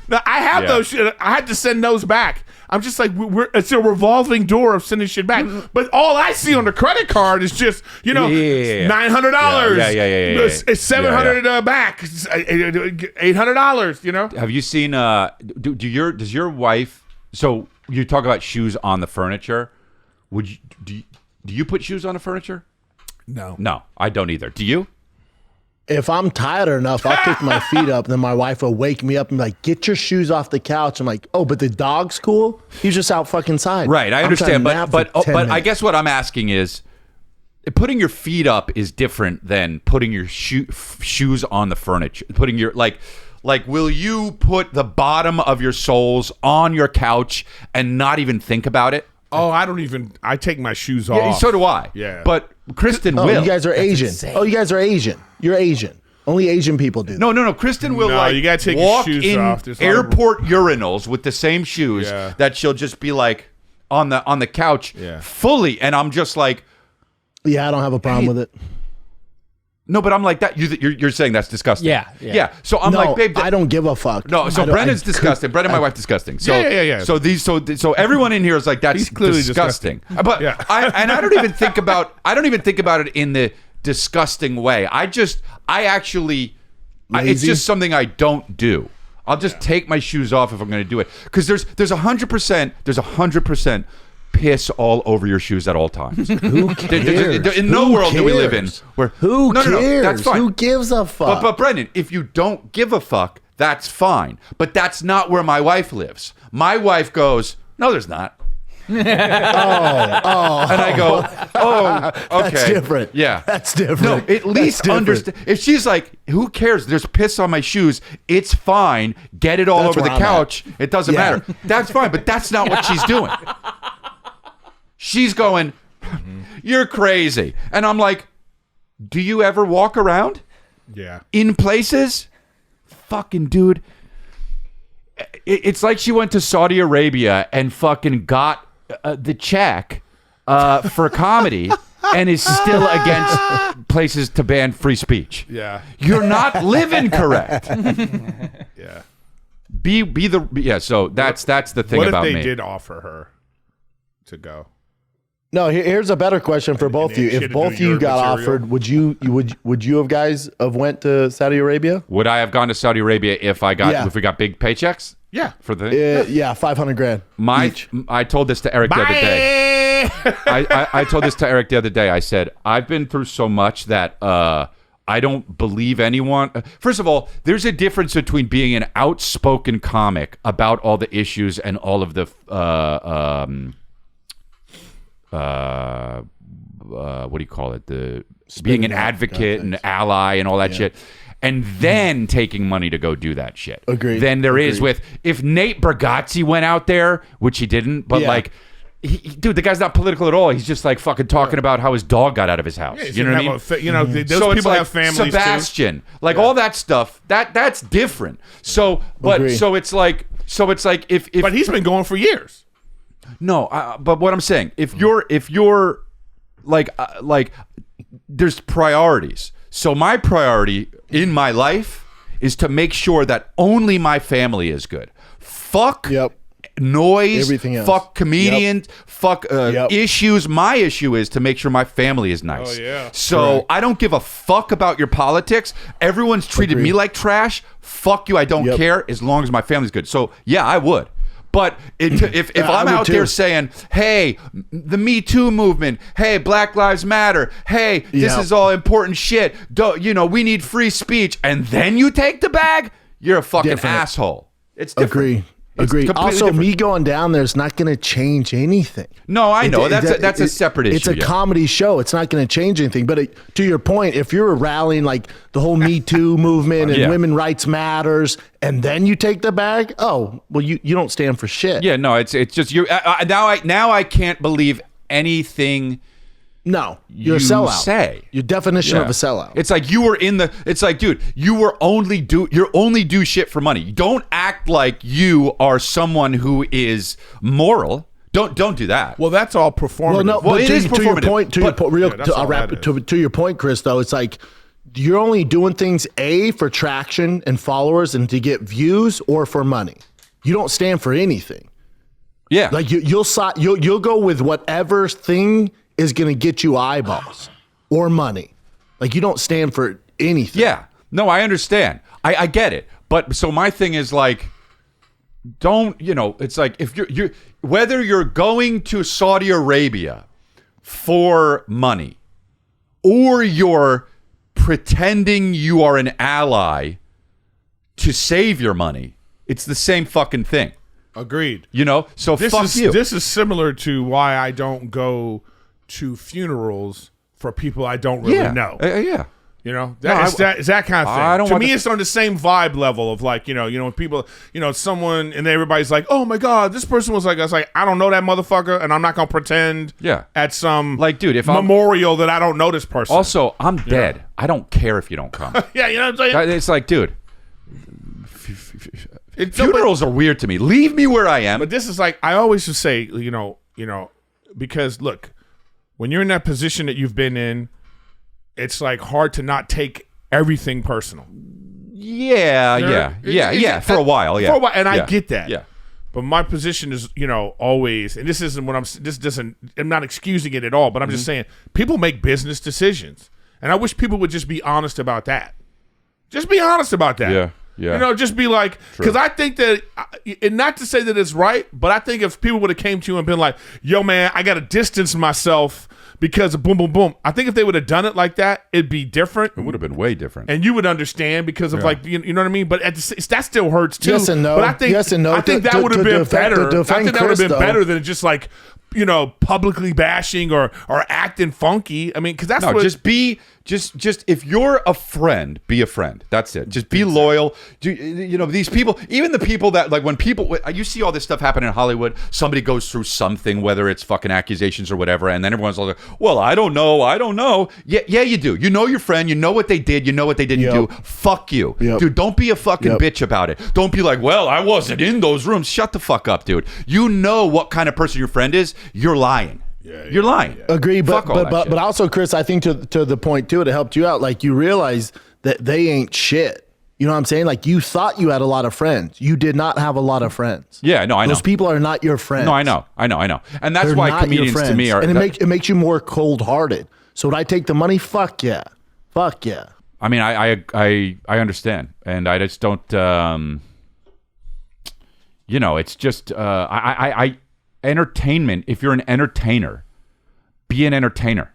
Speaker 2: Now, I have
Speaker 1: Yeah.
Speaker 2: those shoes. I had to send those back. I'm just like, it's a revolving door of sending shit back. But all I see on the credit card is just, you know,
Speaker 1: Yeah.
Speaker 2: $900.
Speaker 1: Yeah.
Speaker 2: It's $700 back. It's $800. You know.
Speaker 1: Have you seen? Does your wife? So you talk about shoes on the furniture. Would you do you put shoes on the furniture? No, I don't either. Do you?
Speaker 4: If I'm tired enough, I'll kick my feet up, and then my wife will wake me up and be like, get your shoes off the couch. I'm like, oh, but the dog's cool? He's just out fucking side.
Speaker 1: Right, I
Speaker 4: I'm
Speaker 1: understand,
Speaker 4: trying to
Speaker 1: but
Speaker 4: nap for 10
Speaker 1: I
Speaker 4: minutes.
Speaker 1: guess what I'm asking is, putting your feet up is different than putting your shoes on the furniture. Putting your like, will you put the bottom of your soles on your couch and not even think about it?
Speaker 2: Oh, I take my shoes off.
Speaker 1: Yeah, so do I.
Speaker 2: Yeah.
Speaker 1: But Kristen
Speaker 4: Oh,
Speaker 1: will.
Speaker 4: you guys are Asian. Oh, you guys are Asian. You're Asian. Only Asian people do that.
Speaker 1: No. Kristen will
Speaker 2: No, you gotta take your
Speaker 1: walk
Speaker 2: shoes
Speaker 1: in
Speaker 2: off. There's a lot of-
Speaker 1: airport urinals with the same shoes
Speaker 2: Yeah.
Speaker 1: that she'll just be like on the couch
Speaker 2: Yeah.
Speaker 1: fully, and I'm just like,
Speaker 4: Yeah, I don't have a problem with it.
Speaker 1: no, but I'm like that. You're saying that's disgusting.
Speaker 5: Yeah.
Speaker 1: So I'm
Speaker 4: No,
Speaker 1: like, babe,
Speaker 4: I don't give a fuck.
Speaker 1: No, so
Speaker 4: I don't-
Speaker 1: Brendan's disgusting. Brendan, my wife, disgusting. So
Speaker 2: Yeah.
Speaker 1: So everyone in here is like, that's
Speaker 2: He's clearly
Speaker 1: disgusting. But
Speaker 2: Yeah.
Speaker 1: I don't even think about it in the disgusting way. It's
Speaker 4: Lazy?
Speaker 1: just something I don't do. I'll just take my shoes off if I'm going to do it, because there's 100% piss all over your shoes at all times.
Speaker 4: Who cares?
Speaker 1: In no
Speaker 4: Who
Speaker 1: world do we live in
Speaker 4: cares?
Speaker 1: where
Speaker 4: Who
Speaker 1: no,
Speaker 4: cares?
Speaker 1: that's fine.
Speaker 4: Who gives a fuck?
Speaker 1: But Brendan, if you don't give a fuck, that's fine. But that's not where my wife lives. My wife goes, no, there's not.
Speaker 4: Oh,
Speaker 1: And I go, oh, okay.
Speaker 4: That's different.
Speaker 1: Yeah.
Speaker 4: That's different.
Speaker 1: No, at least understand. If she's like, who cares? There's piss on my shoes. It's fine. Get it all
Speaker 4: That's
Speaker 1: over the
Speaker 4: where I'm
Speaker 1: couch. It doesn't
Speaker 4: Yeah.
Speaker 1: matter. That's fine, but that's not what she's doing. She's going, you're crazy. And I'm like, do you ever walk around
Speaker 2: Yeah.
Speaker 1: in places? Fucking dude. It's like she went to Saudi Arabia and fucking got the check for comedy and is still against places to ban free speech.
Speaker 2: Yeah.
Speaker 1: You're not living correct.
Speaker 2: Yeah.
Speaker 1: So that's the thing
Speaker 2: What if
Speaker 1: about
Speaker 2: they
Speaker 1: me.
Speaker 2: did offer her to go?
Speaker 4: No, here's a better question for both of you.
Speaker 2: she had
Speaker 4: If
Speaker 2: to
Speaker 4: both of
Speaker 2: do
Speaker 4: you
Speaker 2: your
Speaker 4: got
Speaker 2: material.
Speaker 4: offered, would you have guys have went to Saudi Arabia?
Speaker 1: Would I have gone to Saudi Arabia if we got big paychecks?
Speaker 2: Yeah.
Speaker 1: For the
Speaker 4: Yeah, $500,000 each.
Speaker 1: I told this to Eric the other day. I told this to Eric the other day. I said, I've been through so much that I don't believe anyone. First of all, there's a difference between being an outspoken comic about all the issues and all of the what do you call it? Being an advocate and ally and all that shit. And then taking money to go do that shit.
Speaker 4: Agreed.
Speaker 1: Then there is with, if Nate Bargatze went out there, which he didn't, but
Speaker 4: Yeah.
Speaker 1: like, dude, the guy's not political at all. He's just like fucking talking about how his dog got out of his house. You know what I mean?
Speaker 2: Those
Speaker 1: So it's
Speaker 2: people
Speaker 1: like
Speaker 2: have families too.
Speaker 1: Sebastian, like all that stuff. That's different. So, but
Speaker 4: Agree.
Speaker 1: so it's like if
Speaker 2: But he's been going for years.
Speaker 1: no, but what I'm saying, if you're like there's priorities. So my priority in my life is to make sure that only my family is good. Fuck
Speaker 4: Yep.
Speaker 1: noise,
Speaker 4: Everything else.
Speaker 1: fuck comedians, fuck
Speaker 4: Yep.
Speaker 1: issues. My issue is to make sure my family is nice.
Speaker 2: Oh, yeah.
Speaker 1: So I don't give a fuck about your politics. Everyone's treated me like trash. Fuck you. I don't
Speaker 4: Yep.
Speaker 1: care as long as my family's good. So yeah, I would. But if
Speaker 4: I
Speaker 1: I'm
Speaker 4: would
Speaker 1: out
Speaker 4: too.
Speaker 1: there saying, hey, the Me Too movement, hey, Black Lives Matter, hey, this
Speaker 4: Yeah.
Speaker 1: is all important shit. We need free speech, and then you take the bag, you're a fucking
Speaker 4: Different.
Speaker 1: asshole. It's different. It's
Speaker 4: Agree.
Speaker 1: completely
Speaker 4: Also,
Speaker 1: different.
Speaker 4: me going down there is not going to change anything.
Speaker 1: No, I know. That's a
Speaker 4: it-
Speaker 1: separate issue.
Speaker 4: It's a
Speaker 1: yeah.
Speaker 4: comedy show. It's not going to change anything. But to your point, if you're rallying like the whole Me Too movement and
Speaker 1: Yeah.
Speaker 4: women rights matters, and then you take the bag, you don't stand for shit.
Speaker 1: Yeah, no, it's just you. Now I can't believe anything
Speaker 4: No, you're
Speaker 1: you
Speaker 4: a sellout.
Speaker 1: say.
Speaker 4: Your definition of
Speaker 1: Yeah.
Speaker 4: a sellout.
Speaker 1: It's like you were in the. It's like, dude, you're only do shit for money. Don't act like you are someone who is moral. Don't do that.
Speaker 2: Well, that's all performative.
Speaker 4: Well, no,
Speaker 1: Well,
Speaker 4: but
Speaker 1: it is
Speaker 4: to your
Speaker 1: performative,
Speaker 4: point,
Speaker 1: but-
Speaker 2: that's all
Speaker 4: I'll wrap
Speaker 2: that
Speaker 4: it to your point, Chris. Though it's like you're only doing things for traction and followers and to get views or for money. You don't stand for anything.
Speaker 1: yeah,
Speaker 4: Like you'll go with whatever thing is going to get you eyeballs or money. Like you don't stand for anything.
Speaker 1: yeah. No, I understand. I get it. But so my thing is like, don't it's like if you're whether you're going to Saudi Arabia for money or you're pretending you are an ally to save your money, it's the same fucking thing.
Speaker 2: Agreed.
Speaker 1: So
Speaker 2: This
Speaker 1: fuck
Speaker 2: is
Speaker 1: you.
Speaker 2: this is similar to why I don't go to funerals for people I don't really know.
Speaker 1: Yeah.
Speaker 2: It's that kind of thing.
Speaker 1: I don't
Speaker 2: To
Speaker 1: want
Speaker 2: me,
Speaker 1: to-
Speaker 2: it's on the same vibe level of like, when people, someone and everybody's like, oh my God, this person was like, I was like, I don't know that motherfucker, and I'm not gonna pretend at some
Speaker 1: Like, dude, if I'm-
Speaker 2: memorial that I don't know this person.
Speaker 1: Also, I'm dead. I don't care if you don't come.
Speaker 2: yeah, you know what I'm saying?
Speaker 1: It's like, dude,
Speaker 2: It's-
Speaker 1: funerals are weird to me. Leave me where I am.
Speaker 2: But this is like I always just say, because look, when you're in that position that you've been in, it's like hard to not take everything personal.
Speaker 1: Yeah. For a while, yeah.
Speaker 2: For a while, and I
Speaker 1: Yeah.
Speaker 2: get that.
Speaker 1: Yeah.
Speaker 2: But my position is, always, and this isn't what I'm not excusing it at all, but I'm just saying people make business decisions. And I wish people would just be honest about that. Just be honest about that.
Speaker 1: Yeah. Yeah.
Speaker 2: Just be like, because I think that, and not to say that it's right, but I think if people would have came to you and been like, yo, man, I got to distance myself because of boom, boom, boom. I think if they would have done it like that, it'd be different.
Speaker 1: It would have been way different.
Speaker 2: And you would understand because of like, you know what I mean? But that still hurts too.
Speaker 4: Yes and no.
Speaker 2: But I think,
Speaker 4: Yes and no.
Speaker 2: I think that would have
Speaker 4: To
Speaker 2: been
Speaker 4: defend-
Speaker 2: better.
Speaker 4: to
Speaker 2: I
Speaker 4: defend
Speaker 2: think that would have
Speaker 4: Chris,
Speaker 2: been
Speaker 4: though.
Speaker 2: better than just like, publicly bashing or acting funky. I mean, because that's
Speaker 1: No,
Speaker 2: what.
Speaker 1: just if you're a friend, be a friend. That's it. Just be loyal. These people, even the people that like when people, you see all this stuff happen in Hollywood. Somebody goes through something, whether it's fucking accusations or whatever, and then everyone's like, "Well, I don't know." Yeah, you do. You know your friend. You know what they did. You know what they didn't do. Fuck you, dude. Don't be a fucking bitch about it. Don't be like, "Well, I wasn't in those rooms." Shut the fuck up, dude. You know what kind of person your friend is. You're lying. You're lying.
Speaker 4: Agree,
Speaker 1: Fuck all that
Speaker 4: but
Speaker 1: shit.
Speaker 4: also, Chris, I think to the point too, it helped you out. Like you realize that they ain't shit. You know what I'm saying? Like you thought you had a lot of friends. You did not have a lot of friends.
Speaker 1: Yeah, no, I know.
Speaker 4: Those people are not your friends.
Speaker 1: No, I know, and that's
Speaker 4: They're
Speaker 1: why
Speaker 4: not your
Speaker 1: comedians to
Speaker 4: friends.
Speaker 1: me are.
Speaker 4: and it makes you more cold hearted. So would I take the money? Fuck yeah.
Speaker 1: I mean, I understand, and I just don't. It's just I entertainment. If you're an entertainer, be an entertainer.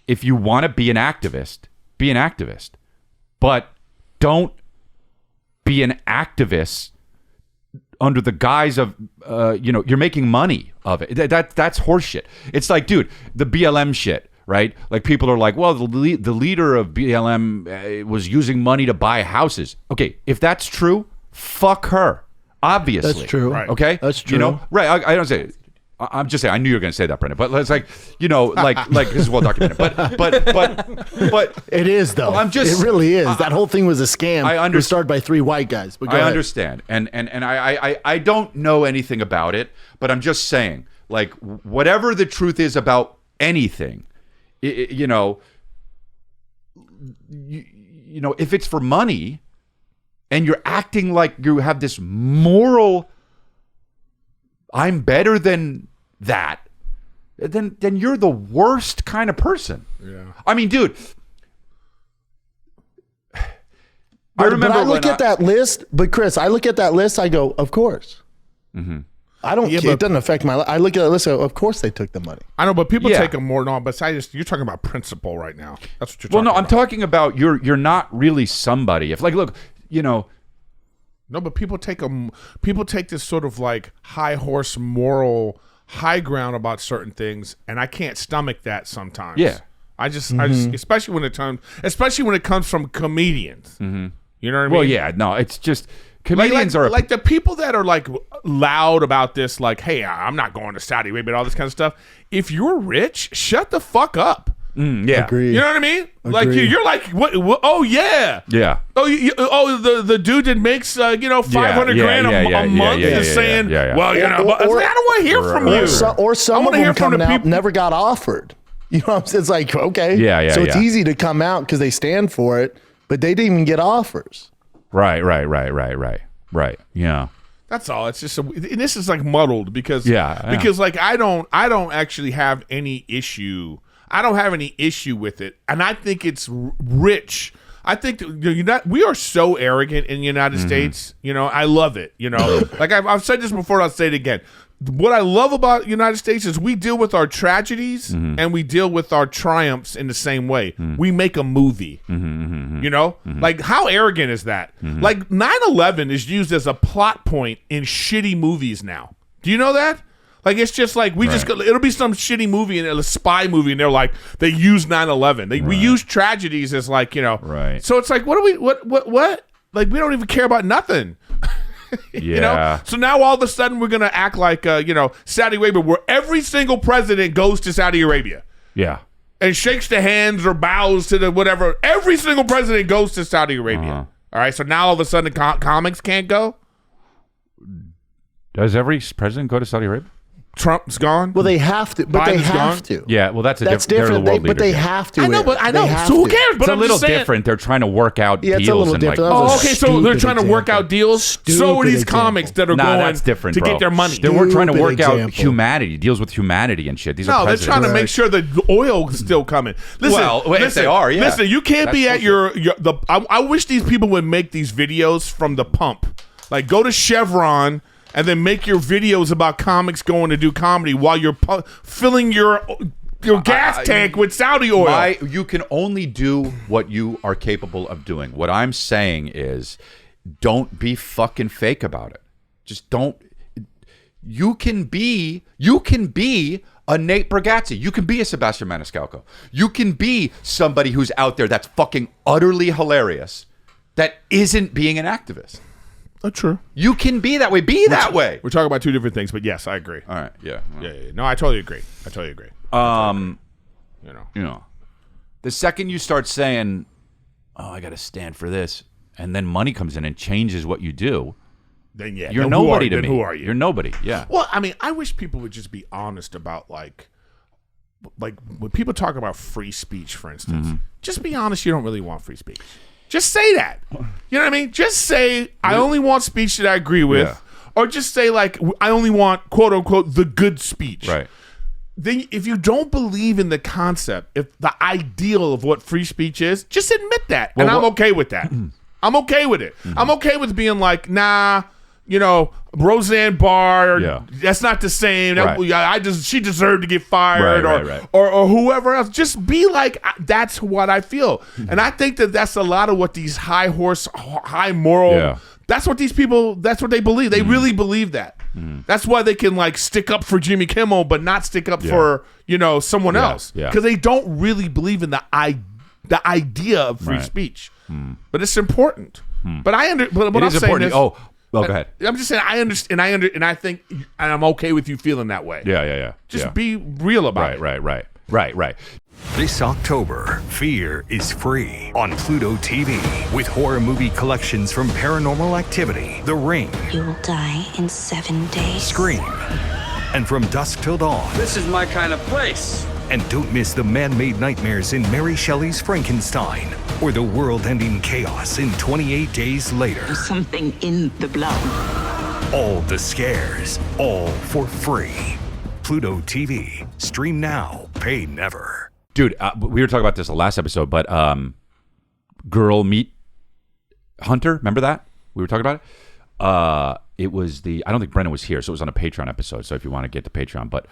Speaker 1: If you want to be an activist, be an activist, but don't be an activist under the guise of you're making money of it. That's horseshit. It's like, dude, the BLM shit. Right? Like people are like, well, the leader of BLM was using money to buy houses. Okay, if that's true, fuck her. Obviously.
Speaker 4: That's true.
Speaker 2: Right.
Speaker 1: Okay?
Speaker 4: That's true.
Speaker 1: Right. I don't say I'm just saying, I knew you were going to say that, Brendan. But it's like, like this is well documented. But
Speaker 4: It is though. It really is. That whole thing was a scam.
Speaker 1: I
Speaker 4: It was started by 3 white guys. But go
Speaker 1: I
Speaker 4: ahead.
Speaker 1: understand. And I don't know anything about it, but I'm just saying, like, whatever the truth is about anything, if it's for money and you're acting like you have this moral, I'm better than that, then you're the worst kind of person. Yeah. I mean, dude, I remember
Speaker 4: But I
Speaker 1: when
Speaker 4: look at that list, but Chris, I look at that list, I go, of course. Mm-hmm. I don't care. It doesn't affect my life. I look at that list, I go, of course they took the money.
Speaker 2: I know, but people
Speaker 1: Yeah.
Speaker 2: take them more. No, but you're talking about principle right now. That's what you're
Speaker 1: Well,
Speaker 2: talking
Speaker 1: no,
Speaker 2: about.
Speaker 1: I'm talking about you're not really somebody. If, like, look,
Speaker 2: No, but people take this sort of like high horse moral high ground about certain things, and I can't stomach that sometimes.
Speaker 1: Yeah.
Speaker 2: I just especially when it comes from comedians. Mm-hmm. You know what I mean?
Speaker 1: well, yeah, no, it's just comedians are
Speaker 2: like the people that are like loud about this, like, hey, I'm not going to Saudi Arabia and all this kind of stuff. If you're rich, shut the fuck up.
Speaker 1: yeah,
Speaker 4: Agree.
Speaker 2: You know what I mean? Like
Speaker 4: Agree.
Speaker 2: you're like, what? Oh yeah.
Speaker 1: yeah.
Speaker 2: The dude that makes 500 grand a month is saying, well, but I don't want to hear from you.
Speaker 4: Or some
Speaker 2: I
Speaker 4: of
Speaker 2: wanna hear
Speaker 4: them
Speaker 2: from the
Speaker 4: coming out
Speaker 2: people-
Speaker 4: never got offered. You know what I'm saying? It's like, okay.
Speaker 1: Yeah,
Speaker 4: So it's
Speaker 1: yeah.
Speaker 4: easy to come out because they stand for it, but they didn't even get offers.
Speaker 1: Right. Yeah.
Speaker 2: That's all. It's just this is like muddled because
Speaker 1: Yeah.
Speaker 2: like I don't actually have any issue. I don't have any issue with it, and I think it's rich. I think we are so arrogant in the United States. I love it. Like I've said this before, I'll say it again. What I love about the United States is we deal with our tragedies and we deal with our triumphs in the same way. We make a movie. Like how arrogant is that? Like 9/11 is used as a plot point in shitty movies now. Do you know that? Like it's just like it'll be some shitty movie and a spy movie, and they're like they use 9/11. We use tragedies as like
Speaker 1: Right.
Speaker 2: So it's like what? Like we don't even care about nothing.
Speaker 1: Yeah.
Speaker 2: So now all of a sudden we're gonna act like Saudi Arabia, where every single president goes to Saudi Arabia
Speaker 1: Yeah.
Speaker 2: and shakes the hands or bows to the whatever. Every single president goes to Saudi Arabia.
Speaker 1: Uh-huh.
Speaker 2: All right. So now all of a sudden comics can't go.
Speaker 1: Does every president go to Saudi Arabia?
Speaker 2: Trump's gone.
Speaker 4: Well, they have to, but they
Speaker 2: Biden's
Speaker 4: have
Speaker 2: gone?
Speaker 4: to.
Speaker 1: Yeah. Well, that's
Speaker 4: That's
Speaker 1: they're the
Speaker 4: different.
Speaker 1: world
Speaker 4: But they
Speaker 1: leaders, yeah.
Speaker 4: have to.
Speaker 2: I know, but I know.
Speaker 4: They have
Speaker 2: So who
Speaker 4: to.
Speaker 2: cares? But
Speaker 1: It's a
Speaker 2: I'm
Speaker 1: little
Speaker 2: just saying.
Speaker 1: different. They're trying to work out
Speaker 4: Yeah, it's a
Speaker 1: deals
Speaker 4: little
Speaker 1: and
Speaker 4: different.
Speaker 1: like.
Speaker 4: That was
Speaker 2: Oh,
Speaker 4: a
Speaker 2: okay. So they're
Speaker 4: stupid
Speaker 2: trying to work
Speaker 4: example.
Speaker 2: out deals. So are
Speaker 4: Stupid
Speaker 2: these
Speaker 4: example.
Speaker 2: comics that are
Speaker 1: Nah,
Speaker 2: going
Speaker 1: that's different,
Speaker 2: to
Speaker 1: bro.
Speaker 2: get their money.
Speaker 1: We're trying to
Speaker 4: Stupid
Speaker 1: work out
Speaker 4: example.
Speaker 1: humanity, deals with humanity and shit. These are
Speaker 2: No, they're
Speaker 1: presidents.
Speaker 2: trying to make sure the oil is still coming. Listen,
Speaker 1: Well, if they are, yeah.
Speaker 2: Listen, you can't be
Speaker 1: That's
Speaker 2: at I wish these people would make these videos from the pump. Like, go to Chevron and then make your videos about comics going to do comedy while you're filling your your gas tank with Saudi oil.
Speaker 1: You can only do what you are capable of doing. What I'm saying is, don't be fucking fake about it. Just don't. You can be a Nate Bargatze. You can be a Sebastian Maniscalco. You can be somebody who's out there that's fucking utterly hilarious that isn't being an activist.
Speaker 2: That's true.
Speaker 1: You can be that way. Be that way.
Speaker 2: We're talking about two different things, but yes, I agree.
Speaker 1: All right. Yeah.
Speaker 2: Yeah. No, I totally agree.
Speaker 1: You know, the second you start saying, "Oh, I got to stand for this," and then money comes in and changes what you do,
Speaker 2: then yeah,
Speaker 1: you're
Speaker 2: then
Speaker 1: nobody to me.
Speaker 2: Who are you?
Speaker 1: You're nobody. Yeah.
Speaker 2: Well, I mean, I wish people would just be honest about like when people talk about free speech, for instance, just be honest. You don't really want free speech. Just say that. You know what I mean? Just say, I only want speech that I agree with.
Speaker 1: Yeah.
Speaker 2: Or just say, like, I only want, quote unquote, the good speech.
Speaker 1: Right.
Speaker 2: Then if you don't believe in the concept, if the ideal of what free speech is, just admit that. And I'm okay with that. I'm okay with it. I'm okay with being like, nah, you know, Roseanne Barr, that's not the same. She deserved to get fired, or whoever else. Just be like, that's what I feel, and I think that's a lot of what these high moral. That's what these people. That's what they believe. They really believe that. That's why they can like stick up for Jimmy Kimmel, but not stick up for someone else, because they don't really believe in the idea of free speech. But it's important. But what I'm saying is,
Speaker 1: go ahead.
Speaker 2: I'm just saying I understand, and I think, and I'm okay with you feeling that way.
Speaker 1: Yeah.
Speaker 2: Just be real about it.
Speaker 1: Right.
Speaker 6: This October, Fear is free on Pluto TV with horror movie collections from Paranormal Activity, The Ring,
Speaker 7: You will die in 7 days.
Speaker 6: Scream, and From Dusk Till Dawn.
Speaker 8: This is my kind of place.
Speaker 6: And don't miss the man-made nightmares in Mary Shelley's Frankenstein or the world-ending chaos in 28 Days Later.
Speaker 7: Something in the blood.
Speaker 6: All the scares, all for free. Pluto TV. Stream now, pay never.
Speaker 1: Dude, we were talking about this the last episode, but Girl Meat Hunter, remember that? We were talking about it? It was I don't think Brennan was here, so it was on a Patreon episode, so if you want to get to Patreon, but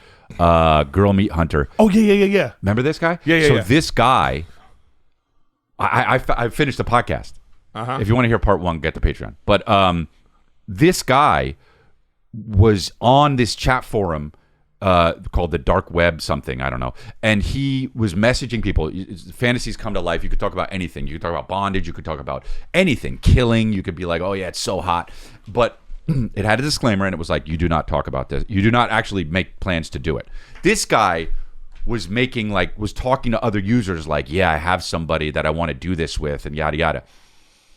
Speaker 1: Girl Meat Hunter.
Speaker 2: Oh, yeah.
Speaker 1: Remember this guy?
Speaker 2: Yeah.
Speaker 1: This guy, I finished the podcast. If you want to hear part one, get the Patreon. But this guy was on this chat forum called the dark web something, I don't know, and he was messaging people. Fantasies come to life. You could talk about anything. You could talk about bondage. You could talk about anything. Killing. You could be like, oh yeah, it's so hot. But it had a disclaimer, and it was like, you do not talk about this. You do not actually make plans to do it. This guy was talking to other users like, yeah, I have somebody that I want to do this with, and yada yada.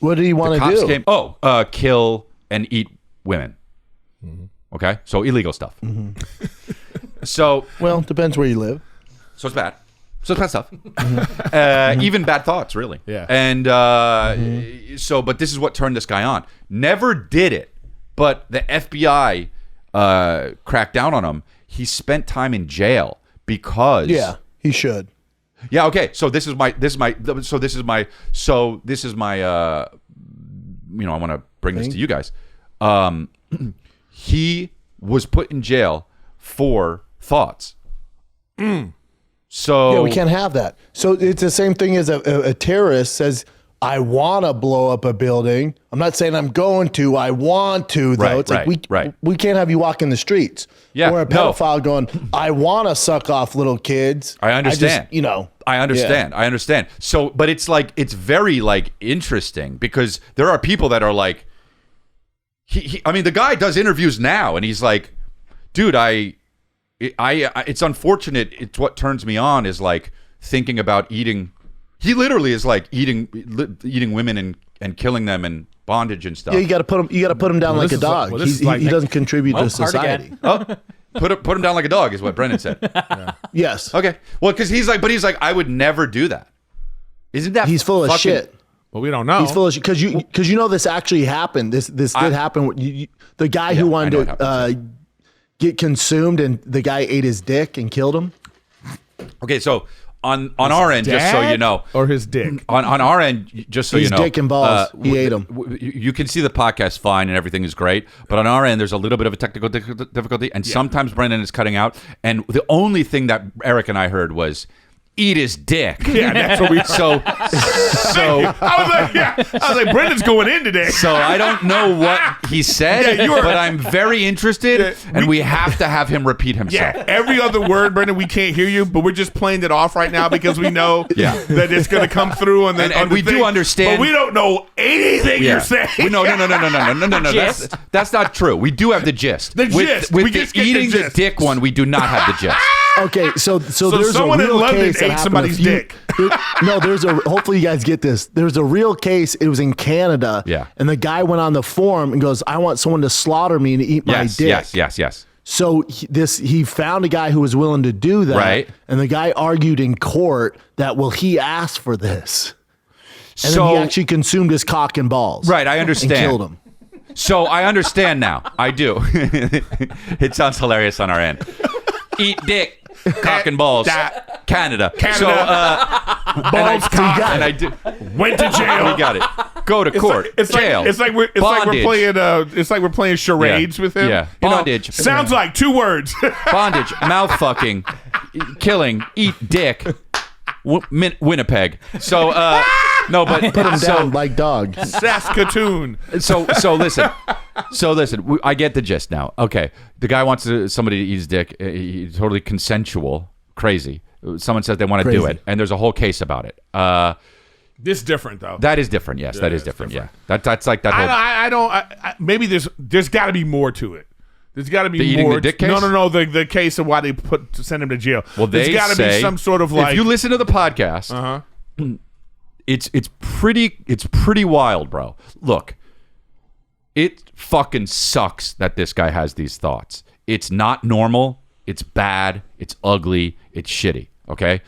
Speaker 4: What do you want to do?
Speaker 1: Kill and eat women. Okay, so illegal stuff. So,
Speaker 4: well, depends where you live.
Speaker 1: So it's bad. So it's bad stuff. Even bad thoughts, really.
Speaker 2: Yeah.
Speaker 1: And but this is what turned this guy on. Never did it, but the FBI cracked down on him. He spent time in jail because.
Speaker 4: Yeah, he should.
Speaker 1: Yeah. Okay. So this is my. I want to bring this to you guys. He was put in jail for thoughts. So
Speaker 4: yeah, we can't have that. So it's the same thing as a terrorist says, I want to blow up a building. I'm not saying I'm going to. I want to, though.
Speaker 1: Right,
Speaker 4: it's like we can't have you walk in the streets.
Speaker 1: Yeah,
Speaker 4: or a pedophile going, I want to suck off little kids.
Speaker 1: I understand. I understand.
Speaker 4: Yeah.
Speaker 1: I understand. So, but it's like, it's very like interesting because there are people that are like, the guy does interviews now and he's like, dude, it's unfortunate. It's what turns me on is like thinking about eating. He literally is like eating women and killing them and bondage and stuff.
Speaker 4: Yeah, you got to put him down like a dog. He doesn't contribute to society.
Speaker 1: Put him down like a dog is what Brendan said. Yeah.
Speaker 4: Yes.
Speaker 1: Okay. Well, because he's like, I would never do that. Isn't that?
Speaker 4: He's full of shit.
Speaker 2: But we don't know.
Speaker 4: He's full of shit because this actually happened. This did happen. The guy who wanted to get consumed and the guy ate his dick and killed him.
Speaker 1: Okay, so on our end, just so you know,
Speaker 2: or his dick.
Speaker 1: on our end, just so
Speaker 4: His
Speaker 1: you know,
Speaker 4: dick and balls. He ate 'em.
Speaker 1: You can see the podcast fine and everything is great, but on our end, there's a little bit of a technical difficulty, and sometimes Brendan is cutting out. And the only thing that Eric and I heard was eat his dick.
Speaker 2: Yeah, that's what we.
Speaker 1: So
Speaker 2: I was like, Brendan's going in today.
Speaker 1: So I don't know what he said, but I'm very interested, and we have to have him repeat himself.
Speaker 2: Yeah, every other word, Brendan, we can't hear you, but we're just playing it off right now because we know that it's going to come through on the
Speaker 1: And
Speaker 2: on the
Speaker 1: we do
Speaker 2: thing,
Speaker 1: understand-
Speaker 2: but we don't know anything you're saying.
Speaker 1: No. That's not true. We do have the gist.
Speaker 2: The gist.
Speaker 1: With
Speaker 2: We
Speaker 1: the
Speaker 2: just get the
Speaker 1: eating the
Speaker 2: gist.
Speaker 1: dick one, we do not have the gist.
Speaker 4: Okay, so there's
Speaker 2: someone
Speaker 4: a
Speaker 2: in
Speaker 4: real
Speaker 2: London
Speaker 4: case that
Speaker 2: ate
Speaker 4: happened
Speaker 2: somebody's
Speaker 4: a few-
Speaker 2: dick.
Speaker 4: There's a. Hopefully, you guys get this. There's a real case. It was in Canada.
Speaker 1: Yeah.
Speaker 4: And the guy went on the forum and goes, "I want someone to slaughter me and eat my dick."
Speaker 1: Yes.
Speaker 4: So he found a guy who was willing to do that.
Speaker 1: Right.
Speaker 4: And the guy argued in court that he asked for this, and
Speaker 1: So
Speaker 4: then he actually consumed his cock and balls.
Speaker 1: Right, I understand.
Speaker 4: And killed him.
Speaker 1: So I understand now. I do. It sounds hilarious on our end. Eat dick. Cock and balls, Canada. So,
Speaker 2: Balls, cock,
Speaker 1: and I do.
Speaker 2: went to jail.
Speaker 1: We got it. Go to court. Jail.
Speaker 2: It's like we're
Speaker 1: Bondage.
Speaker 2: playing charades with him.
Speaker 1: Yeah.
Speaker 2: You know,
Speaker 1: Bondage.
Speaker 2: sounds like 2 words.
Speaker 1: Bondage. Mouth fucking. Killing. Eat dick. Winnipeg. So no, but
Speaker 4: Put him down like dog.
Speaker 2: Saskatoon.
Speaker 1: So listen. I get the gist now. Okay, the guy wants somebody to eat his dick. He's totally consensual. Crazy. Someone says they want to do
Speaker 4: Crazy.
Speaker 1: it, and there's a whole case about it.
Speaker 2: This different though.
Speaker 1: That is different. Yes, that is different. Yeah, that's like that. Whole,
Speaker 2: I don't. Maybe there's got to be more to it. There's got to be
Speaker 1: The eating
Speaker 2: more.
Speaker 1: the dick case?
Speaker 2: No. The case of why they send him to jail.
Speaker 1: well,
Speaker 2: there's got to be some sort of like.
Speaker 1: if you listen to the podcast, it's pretty wild, bro. Look, it fucking sucks that this guy has these thoughts. It's not normal. It's bad. It's ugly. It's shitty. Okay.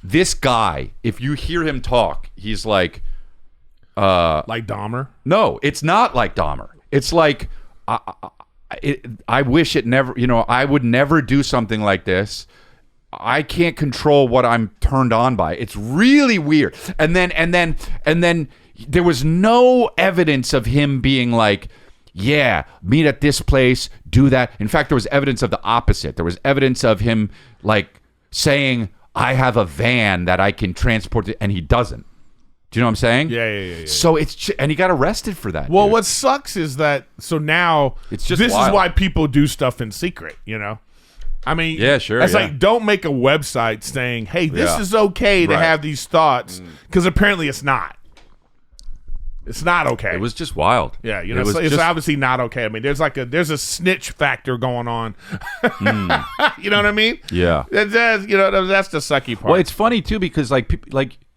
Speaker 1: This guy, if you hear him talk, he's like
Speaker 2: Dahmer.
Speaker 1: No, it's not like Dahmer. It's like I wish it never. I would never do something like this. I can't control what I'm turned on by. It's really weird. And then there was no evidence of him being like, yeah, meet at this place, do that. In fact, there was evidence of the opposite. There was evidence of him like saying, I have a van that I can transport it, and he doesn't. Do you know what I'm saying?
Speaker 2: Yeah.
Speaker 1: So and he got arrested for that.
Speaker 2: Well,
Speaker 1: dude.
Speaker 2: what sucks is that now
Speaker 1: It's just
Speaker 2: this
Speaker 1: wild.
Speaker 2: is why people do stuff in secret. I mean,
Speaker 1: Yeah, sure,
Speaker 2: It's
Speaker 1: yeah.
Speaker 2: like don't make a website saying, "Hey, this
Speaker 1: Yeah.
Speaker 2: is okay to
Speaker 1: Right.
Speaker 2: have these thoughts," because apparently it's not. It's not okay.
Speaker 1: It was just wild.
Speaker 2: Yeah,
Speaker 1: It was
Speaker 2: it's
Speaker 1: just-
Speaker 2: obviously not okay. I mean, there's a snitch factor going on. You know what I mean?
Speaker 1: Yeah.
Speaker 2: That's the sucky part.
Speaker 1: Well, it's funny too because like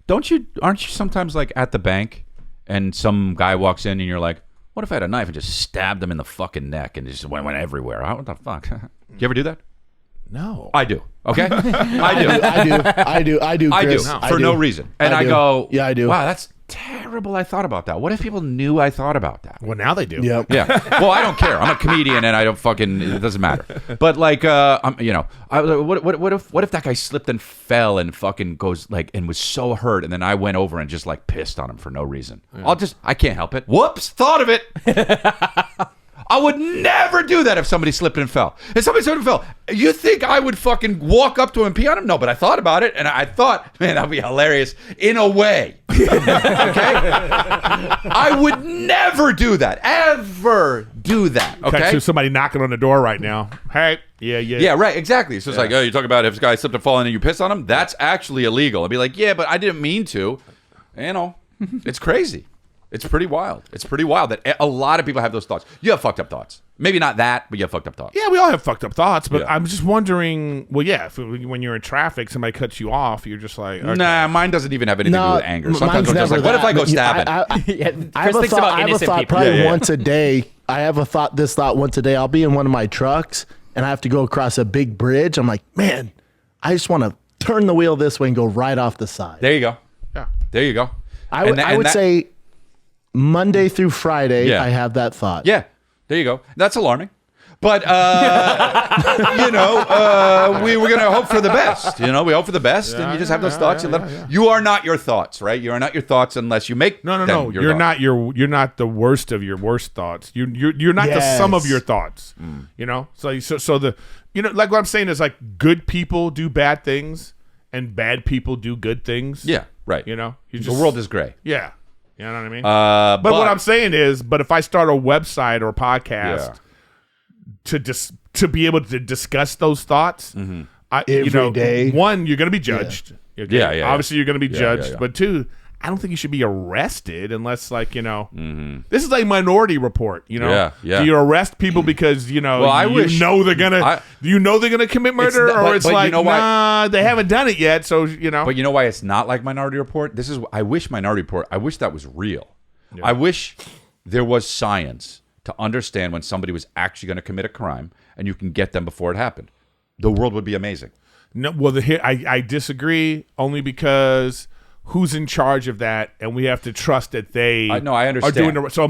Speaker 1: aren't you sometimes like at the bank and some guy walks in and you're like, what if I had a knife and just stabbed him in the fucking neck and it just went everywhere? What the fuck? Do you ever do that?
Speaker 2: no.
Speaker 1: I do. Okay, I do.
Speaker 4: I do.
Speaker 1: I do
Speaker 4: Chris.
Speaker 1: for no reason, and I
Speaker 4: do.
Speaker 1: go,
Speaker 4: Yeah, I do.
Speaker 1: Wow, that's terrible. I thought about that. What if people knew I thought about that?
Speaker 2: Well, now they do.
Speaker 4: Yep.
Speaker 1: Yeah. Well, I don't care. I'm a comedian, and I don't fucking. It doesn't matter. But like, what if that guy slipped and fell and fucking goes like and was so hurt, and then I went over and just like pissed on him for no reason. I can't help it. Whoops, thought of it. I would never do that if somebody slipped and fell. If somebody slipped and fell, you think I would fucking walk up to him and pee on him? No, but I thought about it, and I thought, man, that'd be hilarious in a way. Okay? I would never do that. Ever do that.
Speaker 2: Okay.
Speaker 1: Okay?
Speaker 2: So somebody knocking on the door right now. Hey, yeah.
Speaker 1: Yeah, right, exactly. So it's like, oh, you talk about if this guy slipped and fallen and you piss on him? That's actually illegal. I'd be like, yeah, but I didn't mean to. It's crazy. It's pretty wild. It's pretty wild that a lot of people have those thoughts. You have fucked up thoughts. Maybe not that, but you have fucked up thoughts.
Speaker 2: Yeah, we all have fucked up thoughts, but
Speaker 1: Yeah.
Speaker 2: I'm just wondering. Well, yeah, when you're in traffic, somebody cuts you off, you're just like, okay.
Speaker 1: Nah, mine doesn't even have anything to do with anger. Sometimes
Speaker 4: mine's
Speaker 1: I'm just
Speaker 4: never
Speaker 1: like, what if
Speaker 4: that.
Speaker 1: I go stabbing?
Speaker 5: Yeah,
Speaker 4: I have
Speaker 5: Chris
Speaker 4: a
Speaker 5: thinks
Speaker 4: thought,
Speaker 5: about
Speaker 4: I have a
Speaker 5: innocent
Speaker 4: thought
Speaker 5: people.
Speaker 4: probably
Speaker 1: Yeah.
Speaker 4: once a day. I have this thought once a day. I'll be in one of my trucks and I have to go across a big bridge. I'm like, man, I just want to turn the wheel this way and go right off the side.
Speaker 1: There you go.
Speaker 2: Yeah.
Speaker 1: There you go.
Speaker 4: I would say Monday through Friday,
Speaker 1: Yeah.
Speaker 4: I have that thought.
Speaker 1: Yeah, there you go. That's alarming. But we were gonna hope for the best. We hope for the best, and you just have those thoughts. You are not your thoughts, right? You are not your thoughts unless you make
Speaker 2: No.
Speaker 1: them your thoughts.
Speaker 2: You're not the worst of your worst thoughts. You're not the sum of your thoughts. So the like what I'm saying is like good people do bad things and bad people do good things.
Speaker 1: Yeah, right.
Speaker 2: The
Speaker 1: world is gray.
Speaker 2: Yeah, you know what I mean.
Speaker 1: But
Speaker 2: what I'm saying is, if I start a website or a podcast to be able to discuss those thoughts,
Speaker 4: Every day.
Speaker 2: One, you're going to be judged. Okay?
Speaker 1: Yeah.
Speaker 2: Obviously, you're going to be judged.
Speaker 1: yeah.
Speaker 2: But two, I don't think you should be arrested unless, like, this is like Minority Report.
Speaker 1: Yeah.
Speaker 2: Do you arrest people because
Speaker 1: I wish
Speaker 2: they're gonna commit murder,
Speaker 1: but
Speaker 2: like,
Speaker 1: you know why?
Speaker 2: nah, they haven't done it yet. So
Speaker 1: But you know why it's not like Minority Report? I wish Minority Report. I wish that was real.
Speaker 2: Yeah.
Speaker 1: I wish there was science to understand when somebody was actually going to commit a crime, and you can get them before it happened. The world would be amazing.
Speaker 2: No, well, I disagree only because who's in charge of that, and we have to trust that they
Speaker 1: I understand.
Speaker 2: are doing the so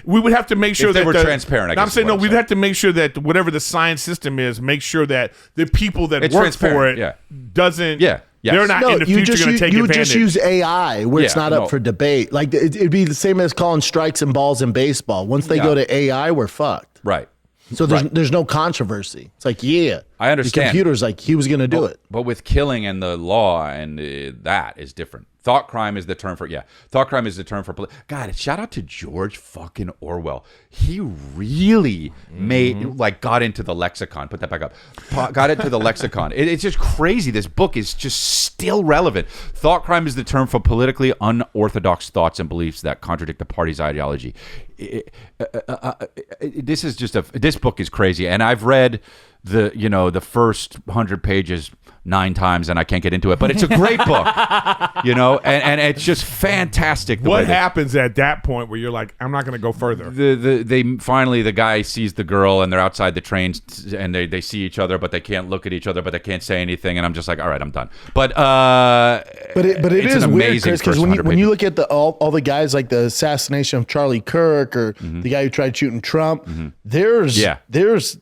Speaker 2: we would have to make sure
Speaker 1: If they
Speaker 2: that
Speaker 1: were transparent, I guess
Speaker 2: I'm saying
Speaker 1: is what
Speaker 2: no,
Speaker 1: I'm
Speaker 2: we'd
Speaker 1: saying.
Speaker 2: have to make sure that whatever the science system is, make sure that the people that
Speaker 1: It's
Speaker 2: work for
Speaker 1: transparent,
Speaker 2: it doesn't.
Speaker 1: Yeah. Yes.
Speaker 2: They're not
Speaker 4: No,
Speaker 2: in the
Speaker 4: you
Speaker 2: future
Speaker 4: just
Speaker 2: going to take
Speaker 4: you
Speaker 2: advantage.
Speaker 4: just use AI where it's
Speaker 1: Yeah,
Speaker 4: not
Speaker 1: no.
Speaker 4: up for debate. Like it'd be the same as calling strikes and balls in baseball. Once they go to AI, we're fucked.
Speaker 1: Right.
Speaker 4: So there's no controversy. It's like,
Speaker 1: I understand.
Speaker 4: The computer's like, he was going to do it.
Speaker 1: But with killing and the law and that is different. Thought crime is the term for Thought crime is the term for God. Shout out to George fucking Orwell. He really got into the lexicon. Put that back up. Got into the lexicon. It's just crazy. This book is just still relevant. Thought crime is the term for politically unorthodox thoughts and beliefs that contradict the party's ideology. This book is crazy, and I've read the first 100 pages 9 times, and I can't get into it. But it's a great book, and it's just fantastic.
Speaker 2: What happens at that point where you're like, I'm not going to go further?
Speaker 1: The guy sees the girl, and they're outside the train, and they see each other, but they can't look at each other, but they can't say anything, and I'm just like, all right, I'm done. But
Speaker 4: it
Speaker 1: it's
Speaker 4: is
Speaker 1: an
Speaker 4: weird,
Speaker 1: amazing
Speaker 4: Chris, because
Speaker 1: first 100
Speaker 4: when you
Speaker 1: pages.
Speaker 4: look at all the guys like the assassination of Charlie Kirk or the guy who tried shooting Trump, there's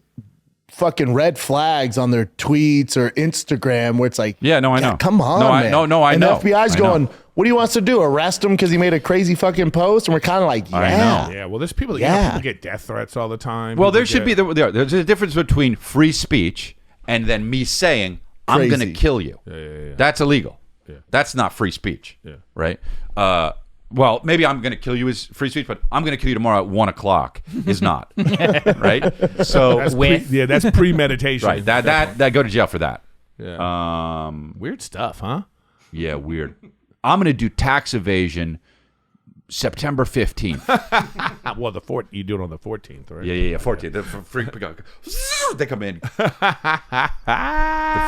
Speaker 4: fucking red flags on their tweets or Instagram where it's like,
Speaker 1: I know.
Speaker 4: Come on, man.
Speaker 1: I know.
Speaker 4: And the FBI's going, what do you want us to do? Arrest him because he made a crazy fucking post? And we're kind of like,
Speaker 1: I know.
Speaker 2: Yeah, well, there's people people get death threats all the time.
Speaker 1: Well,
Speaker 2: People
Speaker 1: there should be there's a difference between free speech and then me saying I'm
Speaker 4: Crazy.
Speaker 1: going to kill you. That's illegal. That's not free speech. Right? Well, maybe I'm going to kill you is free speech, but I'm going to kill you tomorrow at 1:00 is not. Right? So
Speaker 2: that's premeditation.
Speaker 1: right. That go to jail for that.
Speaker 2: Yeah. Weird stuff, huh?
Speaker 1: Yeah, weird. I'm going to do tax evasion September 15th.
Speaker 2: Well, you do it on the 14th, right?
Speaker 1: Yeah, 14th. The free they come in. The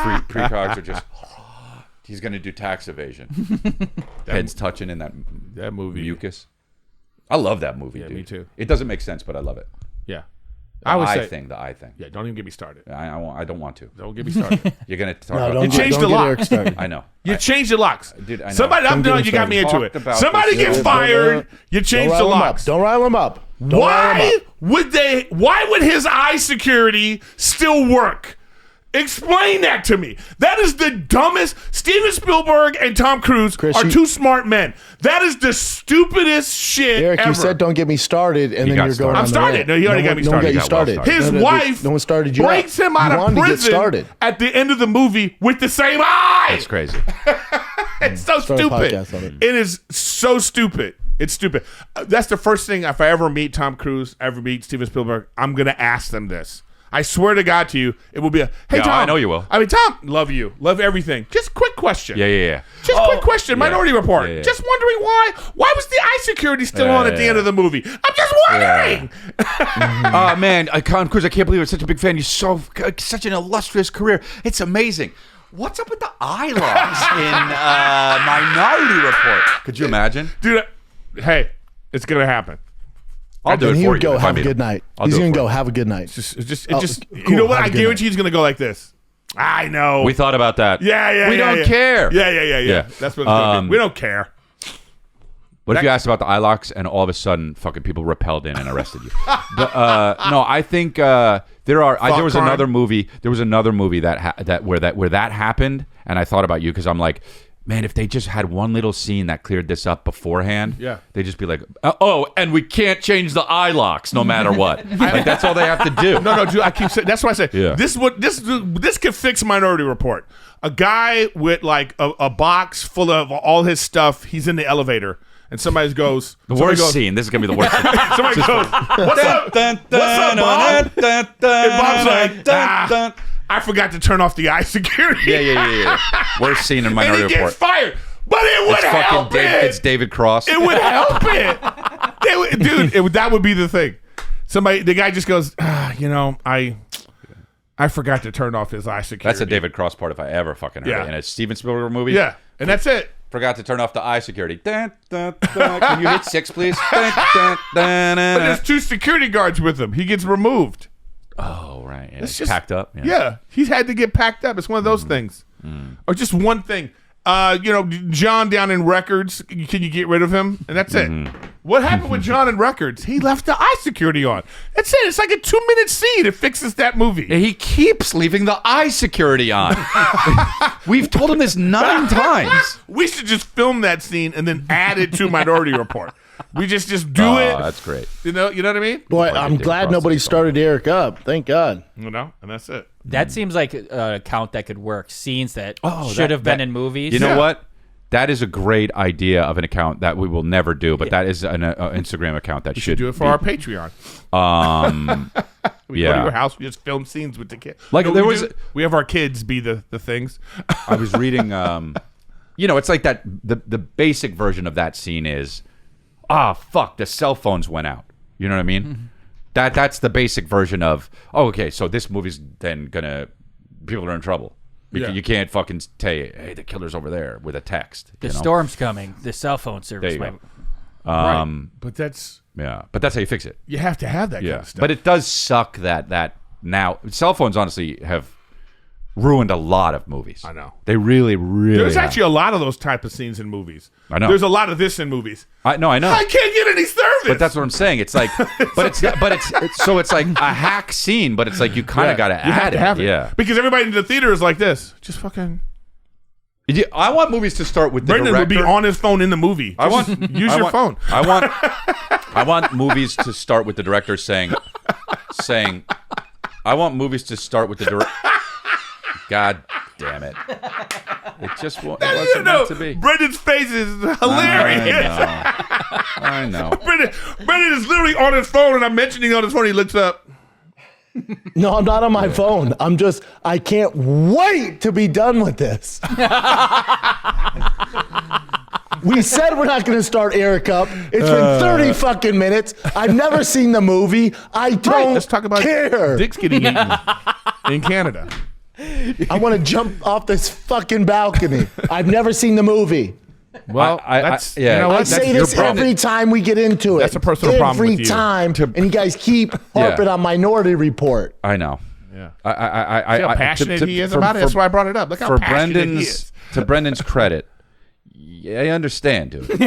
Speaker 1: free precogs are just. He's going to do tax evasion. Heads touching in that
Speaker 2: movie.
Speaker 1: Mucus. I love that movie, dude.
Speaker 2: Me too.
Speaker 1: It doesn't make sense, but I love it.
Speaker 2: Yeah.
Speaker 1: The eye thing.
Speaker 2: Yeah, don't even get me started.
Speaker 1: I don't want to.
Speaker 2: Don't get me started.
Speaker 1: You're going to talk
Speaker 4: No,
Speaker 1: about
Speaker 4: don't
Speaker 2: You changed
Speaker 4: don't
Speaker 2: the
Speaker 4: get
Speaker 2: lock.
Speaker 4: Eric started.
Speaker 1: I know.
Speaker 2: You changed the locks.
Speaker 1: Dude, I know.
Speaker 2: Somebody, I'm
Speaker 4: Don't
Speaker 2: done.
Speaker 4: get
Speaker 2: You got me
Speaker 1: started.
Speaker 2: into it.
Speaker 1: Talked about
Speaker 2: Somebody
Speaker 1: this.
Speaker 2: gets
Speaker 1: Yeah,
Speaker 2: fired. You changed the locks.
Speaker 4: Don't rile him up. Don't rile him
Speaker 2: Why
Speaker 4: up.
Speaker 2: why would his eye security still work? Explain that to me. That is the dumbest. Steven Spielberg and Tom Cruise
Speaker 4: Chris,
Speaker 2: are
Speaker 4: you-
Speaker 2: two smart men. That is the stupidest shit
Speaker 4: Eric,
Speaker 2: ever.
Speaker 4: you said don't get me started, and
Speaker 1: He
Speaker 4: then
Speaker 1: got
Speaker 4: you're
Speaker 1: started.
Speaker 4: going
Speaker 1: I'm
Speaker 4: on the
Speaker 2: started.
Speaker 4: rant.
Speaker 2: No, he already got me started.
Speaker 4: No one got you
Speaker 1: He got well
Speaker 4: started.
Speaker 1: started.
Speaker 2: His
Speaker 4: No,
Speaker 2: wife
Speaker 4: no one started you
Speaker 2: breaks
Speaker 4: up.
Speaker 2: him out
Speaker 4: You
Speaker 2: of
Speaker 4: wanted to get
Speaker 2: prison
Speaker 4: started.
Speaker 2: at the end of the movie with the same eye.
Speaker 1: That's crazy.
Speaker 2: It's so
Speaker 4: Start a
Speaker 2: stupid.
Speaker 4: podcast on it.
Speaker 2: It is so stupid. It's stupid. That's the first thing. If I ever meet Tom Cruise, ever meet Steven Spielberg, I'm gonna ask them this. I swear to God to you, it will be a, hey,
Speaker 1: Yeah,
Speaker 2: Tom.
Speaker 1: I know you will.
Speaker 2: I mean, Tom, love you. Love everything. Just quick question.
Speaker 1: Yeah.
Speaker 2: Just quick question. Minority Report.
Speaker 1: Yeah.
Speaker 2: Just wondering why was the eye security still on at the end of the movie? I'm just wondering.
Speaker 1: Oh, man. Tom Cruise, I can't believe I'm such a big fan. You're such an illustrious career. It's amazing. What's up with the eye locks in Minority Report? Could you imagine?
Speaker 2: Dude, hey, it's going to happen.
Speaker 1: I'll do
Speaker 4: And
Speaker 1: it
Speaker 4: he
Speaker 1: for
Speaker 4: would
Speaker 1: you.
Speaker 4: go,
Speaker 1: if I
Speaker 4: have a
Speaker 1: meet
Speaker 4: good
Speaker 1: him.
Speaker 4: night.
Speaker 1: I'll
Speaker 4: He's
Speaker 1: do it
Speaker 4: going to
Speaker 1: for
Speaker 4: go,
Speaker 1: you.
Speaker 4: have a good night.
Speaker 2: You know what?
Speaker 4: have
Speaker 2: I
Speaker 4: a good
Speaker 2: guarantee
Speaker 4: night.
Speaker 2: he's going to go like this. I know.
Speaker 1: We thought about that.
Speaker 2: Yeah.
Speaker 1: We don't care.
Speaker 2: Yeah. That's what it's going to be. We don't care.
Speaker 1: What if you asked about the eye locks and all of a sudden fucking people repelled in and arrested you? No, I think there was
Speaker 2: crime.
Speaker 1: another movie. There was another movie where that happened, and I thought about you because I'm like, man, if they just had one little scene that cleared this up beforehand, they'd just be like, oh, and we can't change the eye locks no matter what. Like that's all they have to do.
Speaker 2: No, dude, I keep saying. That's why I say
Speaker 1: Yeah.
Speaker 2: this could fix Minority Report. A guy with like a box full of all his stuff. He's in the elevator, and somebody goes,
Speaker 1: The worst scene. This is gonna be the worst scene.
Speaker 2: Somebody goes, "What's up? What's up, Bob?" And Bob's like, I forgot to turn off the eye security.
Speaker 1: Yeah. Worst scene in Minority
Speaker 2: and he
Speaker 1: Report.
Speaker 2: gets fired. But it would help it.
Speaker 1: It's David Cross.
Speaker 2: It would help it. That would be the thing. The guy just goes, I forgot to turn off his eye security.
Speaker 1: That's a David Cross part if I ever fucking heard it in a Steven Spielberg movie.
Speaker 2: Yeah, and that's it.
Speaker 1: Forgot to turn off the eye security. Dun, dun, dun. Can you hit 6, please? Dun, dun, dun,
Speaker 2: But there's 2 security guards with him. He gets removed.
Speaker 1: Oh, right. Yeah.
Speaker 2: It's
Speaker 1: It's
Speaker 2: just
Speaker 1: packed up.
Speaker 2: Yeah, he's had to get packed up. It's one of those things. Or just one thing. John down in Records, can you get rid of him? And that's it. What happened with John in Records? He left the eye security on. That's it. It's like a 2-minute scene. It fixes that movie.
Speaker 1: He keeps leaving the eye security on. We've told him this 9 times.
Speaker 2: We should just film that scene and then add it to Minority Report. We just do it.
Speaker 1: That's great.
Speaker 2: You know what I mean?
Speaker 4: Boy,
Speaker 1: Like
Speaker 4: I'm
Speaker 1: David
Speaker 4: glad
Speaker 1: Cross
Speaker 4: nobody
Speaker 1: is
Speaker 4: started Eric up. Thank God.
Speaker 2: And that's it.
Speaker 5: That seems like an account that could work. Scenes that
Speaker 1: Oh,
Speaker 5: should
Speaker 1: that-
Speaker 5: have been
Speaker 1: that-
Speaker 5: in movies.
Speaker 1: You know what? That is a great idea of an account that we will never do, but that is an Instagram account that should
Speaker 2: Do it for
Speaker 1: be.
Speaker 2: our Patreon. We go to your house. We just film scenes with the kids.
Speaker 1: Like, there was-
Speaker 2: we have our kids be the things.
Speaker 1: I was reading, it's like that. The basic version of that scene is, fuck, the cell phones went out. You know what I mean?
Speaker 5: Mm-hmm.
Speaker 1: That's the basic version of. Oh, okay, so this movie's then gonna people are in trouble.
Speaker 2: Yeah.
Speaker 1: You can't fucking say, hey, the killer's over there with a text.
Speaker 5: The
Speaker 1: you know?
Speaker 5: storm's coming. The cell phone service.
Speaker 1: There you
Speaker 5: might-
Speaker 2: Right. But that's
Speaker 1: but that's how you fix it.
Speaker 2: you have to have that kind
Speaker 1: Yeah,
Speaker 2: of stuff.
Speaker 1: but it does suck that now cell phones honestly have ruined a lot of movies.
Speaker 2: I know.
Speaker 1: They really
Speaker 2: there's
Speaker 1: have.
Speaker 2: actually a lot of those type of scenes in movies.
Speaker 1: I know.
Speaker 2: There's a lot of this in movies.
Speaker 1: I know.
Speaker 2: I can't get any service.
Speaker 1: But that's what I'm saying. It's like, it's like a hack scene, but it's like you kind of got to
Speaker 2: you have
Speaker 1: add
Speaker 2: to have it.
Speaker 1: Yeah.
Speaker 2: Because everybody in the theater is like this. Just fucking.
Speaker 1: I want movies to start with the
Speaker 2: Brendan would
Speaker 1: director.
Speaker 2: be on his phone in the movie.
Speaker 1: I
Speaker 2: Just
Speaker 1: want
Speaker 2: use
Speaker 1: I
Speaker 2: your
Speaker 1: want-
Speaker 2: phone.
Speaker 1: I want movies to start with the director saying. I want movies to start with the director. God damn it! It just wasn't meant to be.
Speaker 2: Brendan's face is hilarious.
Speaker 1: I know.
Speaker 2: Brendan is literally on his phone, and I'm mentioning on his phone. He looks up.
Speaker 4: No, I'm not on my phone. I can't wait to be done with this. We said we're not going to start Eric up. It's been 30 fucking minutes. I've never seen the movie. I don't
Speaker 2: Let's talk about
Speaker 4: care.
Speaker 2: dicks getting eaten in Canada.
Speaker 4: I want to jump off this fucking balcony. I've never seen the movie.
Speaker 2: Well,
Speaker 1: yeah.
Speaker 2: you know
Speaker 4: I
Speaker 2: what?
Speaker 4: say
Speaker 2: That's your
Speaker 4: this
Speaker 2: problem.
Speaker 4: every time we get into it.
Speaker 2: That's a personal problem
Speaker 4: every
Speaker 2: with you.
Speaker 4: time, and you guys keep harping on Minority Report.
Speaker 1: I know.
Speaker 2: Yeah.
Speaker 1: I
Speaker 2: See how passionate he is
Speaker 1: for-
Speaker 2: about it? That's
Speaker 1: for-
Speaker 2: why I brought it up. Look how
Speaker 1: for
Speaker 2: passionate he is.
Speaker 1: Brendan's credit, yeah, I understand, dude. You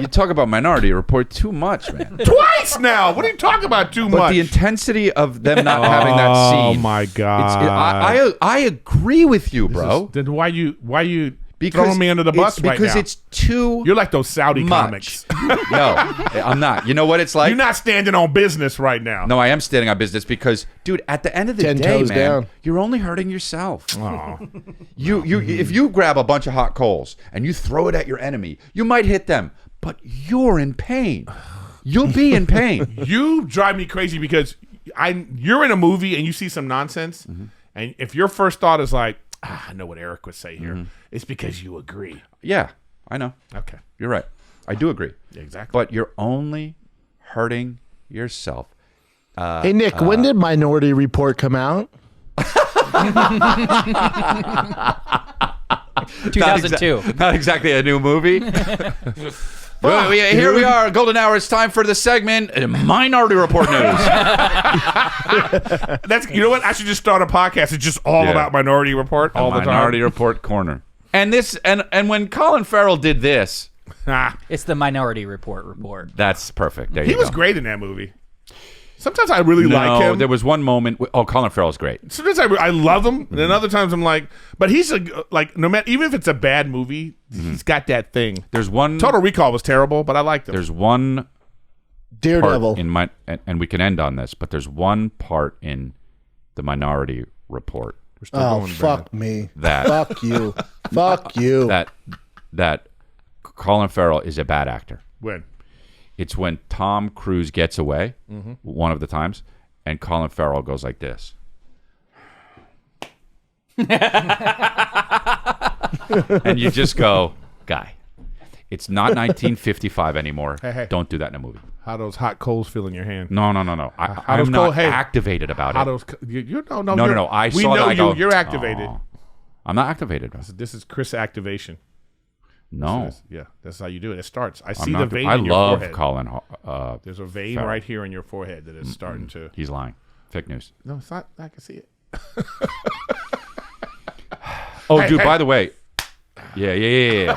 Speaker 1: talk about Minority Report too much, man.
Speaker 2: Twice now. What are you talking about too
Speaker 1: But
Speaker 2: much?
Speaker 1: the intensity of them not having that scene.
Speaker 2: Oh my god!
Speaker 1: I agree with you, bro.
Speaker 2: Then why you throwing me under the bus right now?
Speaker 1: Because it's too.
Speaker 2: You're like those Saudi
Speaker 1: much.
Speaker 2: comics.
Speaker 1: No, I'm not. You know what it's like?
Speaker 2: You're not standing on business right now.
Speaker 1: No, I am standing on business because, dude, at the end of the
Speaker 4: 10
Speaker 1: day,
Speaker 4: toes
Speaker 1: man,
Speaker 4: down.
Speaker 1: you're only hurting yourself.
Speaker 2: Oh.
Speaker 1: If you grab a bunch of hot coals and you throw it at your enemy, you might hit them, but you're in pain. You'll be in pain.
Speaker 2: You drive me crazy because you're in a movie and you see some nonsense, and if your first thought is like, I know what Eric would say here, it's because you agree.
Speaker 1: Yeah, I know.
Speaker 2: Okay.
Speaker 1: You're right. I do agree.
Speaker 2: Exactly.
Speaker 1: But you're only hurting yourself.
Speaker 4: Hey, Nick, when did Minority Report come out?
Speaker 5: 2002.
Speaker 1: Not exactly a new movie. Well, here we are, Golden Hour. It's time for the segment, Minority Report News.
Speaker 2: You know what? I should just start a podcast. It's just all
Speaker 1: Yeah.
Speaker 2: about Minority Report all the time.
Speaker 1: Minority Report Corner. And this and when Colin Farrell did this,
Speaker 5: It's the Minority Report.
Speaker 1: that's perfect. There
Speaker 2: He
Speaker 1: you
Speaker 2: was
Speaker 1: go.
Speaker 2: great in that movie. Sometimes I really like
Speaker 1: No,
Speaker 2: him.
Speaker 1: there was one moment. Colin Farrell's great.
Speaker 2: Sometimes I love him, and then other times I'm like, but he's like no matter even if it's a bad movie, he's got that thing.
Speaker 1: There's one.
Speaker 2: Total Recall was terrible, but I liked him.
Speaker 1: There's one part
Speaker 4: Daredevil.
Speaker 1: in my and we can end on this, but there's one part in the Minority Report
Speaker 2: We're still
Speaker 4: Oh,
Speaker 2: going,
Speaker 4: fuck me.
Speaker 1: That-
Speaker 4: Fuck you. Fuck you.
Speaker 1: that Colin Farrell is a bad actor.
Speaker 2: When?
Speaker 1: It's when Tom Cruise gets away, one of the times, and Colin Farrell goes like this. And you just go, guy, it's not 1955 anymore.
Speaker 2: Hey.
Speaker 1: Don't do that in a movie.
Speaker 2: How those hot coals feel in your hand?
Speaker 1: No.
Speaker 2: How
Speaker 1: I'm
Speaker 2: those
Speaker 1: not
Speaker 2: cold- hey.
Speaker 1: activated about
Speaker 2: How
Speaker 1: it.
Speaker 2: those you no.
Speaker 1: No. I
Speaker 2: we
Speaker 1: saw
Speaker 2: know
Speaker 1: that. I
Speaker 2: you.
Speaker 1: go,
Speaker 2: You're activated.
Speaker 1: "Aw." I'm not activated.
Speaker 2: This is Chris activation.
Speaker 1: No.
Speaker 2: Yeah, that's how you do it. It starts. I
Speaker 1: I'm
Speaker 2: see the
Speaker 1: not-
Speaker 2: vein
Speaker 1: I
Speaker 2: in your
Speaker 1: love
Speaker 2: forehead.
Speaker 1: Colin.
Speaker 2: There's a vein
Speaker 1: Farrell.
Speaker 2: right here in your forehead that is starting to.
Speaker 1: He's lying. Fake news.
Speaker 2: No, it's not. I can see it.
Speaker 1: Oh,
Speaker 2: Hey,
Speaker 1: dude,
Speaker 2: hey.
Speaker 1: by the way. Yeah.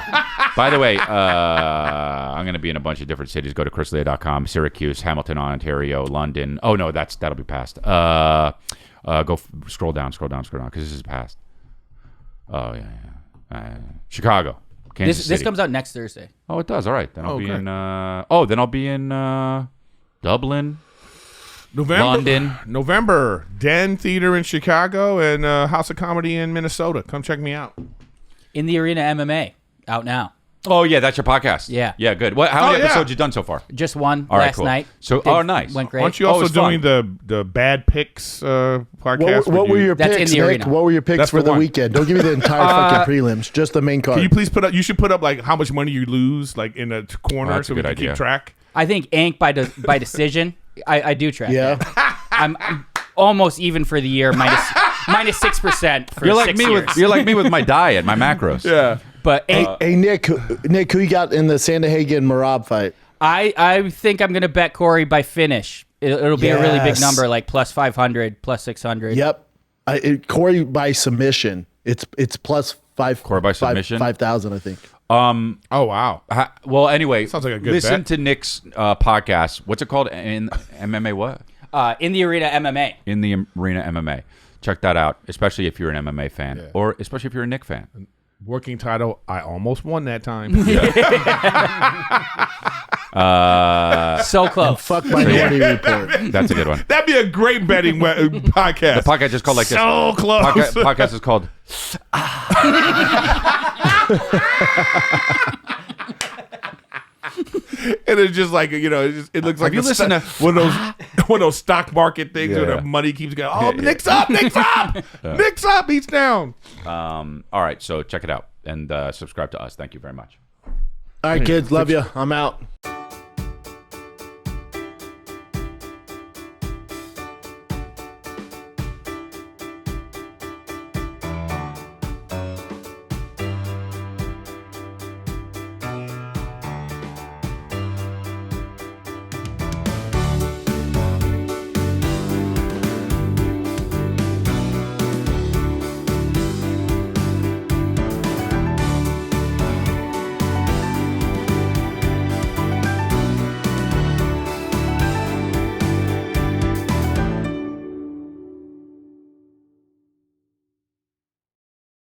Speaker 1: By the way, I'm going to be in a bunch of different cities. Go to chrislea.com, Syracuse, Hamilton, Ontario, London. Oh, no, that'll be past. Scroll down, because this is past. Oh, yeah. Chicago, Kansas
Speaker 5: This
Speaker 1: City.
Speaker 5: comes out next Thursday.
Speaker 1: Oh, it does. All right. Then I'll be
Speaker 2: Okay.
Speaker 1: in. Then I'll be in Dublin,
Speaker 2: November.
Speaker 1: London.
Speaker 2: Den Theater in Chicago and House of Comedy in Minnesota. Come check me out.
Speaker 5: In the Arena MMA, out now.
Speaker 1: Oh, yeah, that's your podcast.
Speaker 5: Yeah.
Speaker 1: Yeah, good. How many
Speaker 2: yeah.
Speaker 1: episodes you done so far?
Speaker 5: Just one
Speaker 1: All right,
Speaker 5: last
Speaker 1: cool.
Speaker 5: night.
Speaker 1: So, nice.
Speaker 5: Went great.
Speaker 2: Aren't you also
Speaker 1: it's fun.
Speaker 2: doing the Bad Picks podcast?
Speaker 4: What were your
Speaker 5: That's
Speaker 4: picks,
Speaker 5: in the
Speaker 4: Nick?
Speaker 5: arena.
Speaker 4: What were your picks
Speaker 2: That's
Speaker 4: for
Speaker 2: the
Speaker 4: the
Speaker 2: one.
Speaker 4: weekend? Don't give me the entire fucking prelims, just the main card.
Speaker 2: Can you please put up? You should put up like how much money you lose, like in a corner,
Speaker 1: That's
Speaker 2: so
Speaker 1: a
Speaker 2: we
Speaker 1: good
Speaker 2: can
Speaker 1: idea.
Speaker 2: keep track.
Speaker 5: I think Ank by decision. I do track.
Speaker 4: Yeah.
Speaker 5: that. I'm almost even for the year, minus 6% for
Speaker 1: You're like
Speaker 5: 6
Speaker 1: me
Speaker 5: years.
Speaker 1: you're like me with my diet, my macros.
Speaker 2: Yeah.
Speaker 5: But
Speaker 4: Hey, Nick, who you got in the Sandahagen Marab fight?
Speaker 5: I think I'm gonna bet Corey by finish. It'll be a really big
Speaker 4: Yes.
Speaker 5: number, like plus 500, plus 600.
Speaker 4: Yep. Corey by submission. It's plus five.
Speaker 1: Corey by submission?
Speaker 4: 5,000, I think.
Speaker 2: Oh wow.
Speaker 1: Well, anyway,
Speaker 2: Sounds like a good
Speaker 1: listen
Speaker 2: bet.
Speaker 1: to Nick's podcast. What's it called? In MMA what?
Speaker 5: In the Arena MMA.
Speaker 1: In the Arena MMA. Check that out, especially if you're an MMA fan, or especially if you're a Nick fan.
Speaker 2: Working title. I almost won that time.
Speaker 5: So close.
Speaker 4: Fuck Minority Report.
Speaker 1: That's a good one.
Speaker 2: That'd be a great betting podcast.
Speaker 1: The podcast is called like this.
Speaker 2: So close.
Speaker 1: Podcast is called.
Speaker 2: And it's just like it looks like
Speaker 1: you listened to-
Speaker 2: one of those stock market things where
Speaker 1: Yeah.
Speaker 2: the money keeps going. Oh, Nick's up, Nick's up, Nick's up, he's down.
Speaker 1: All right, so check it out and subscribe to us. Thank you very much.
Speaker 4: All right, kids. Love you. I'm out.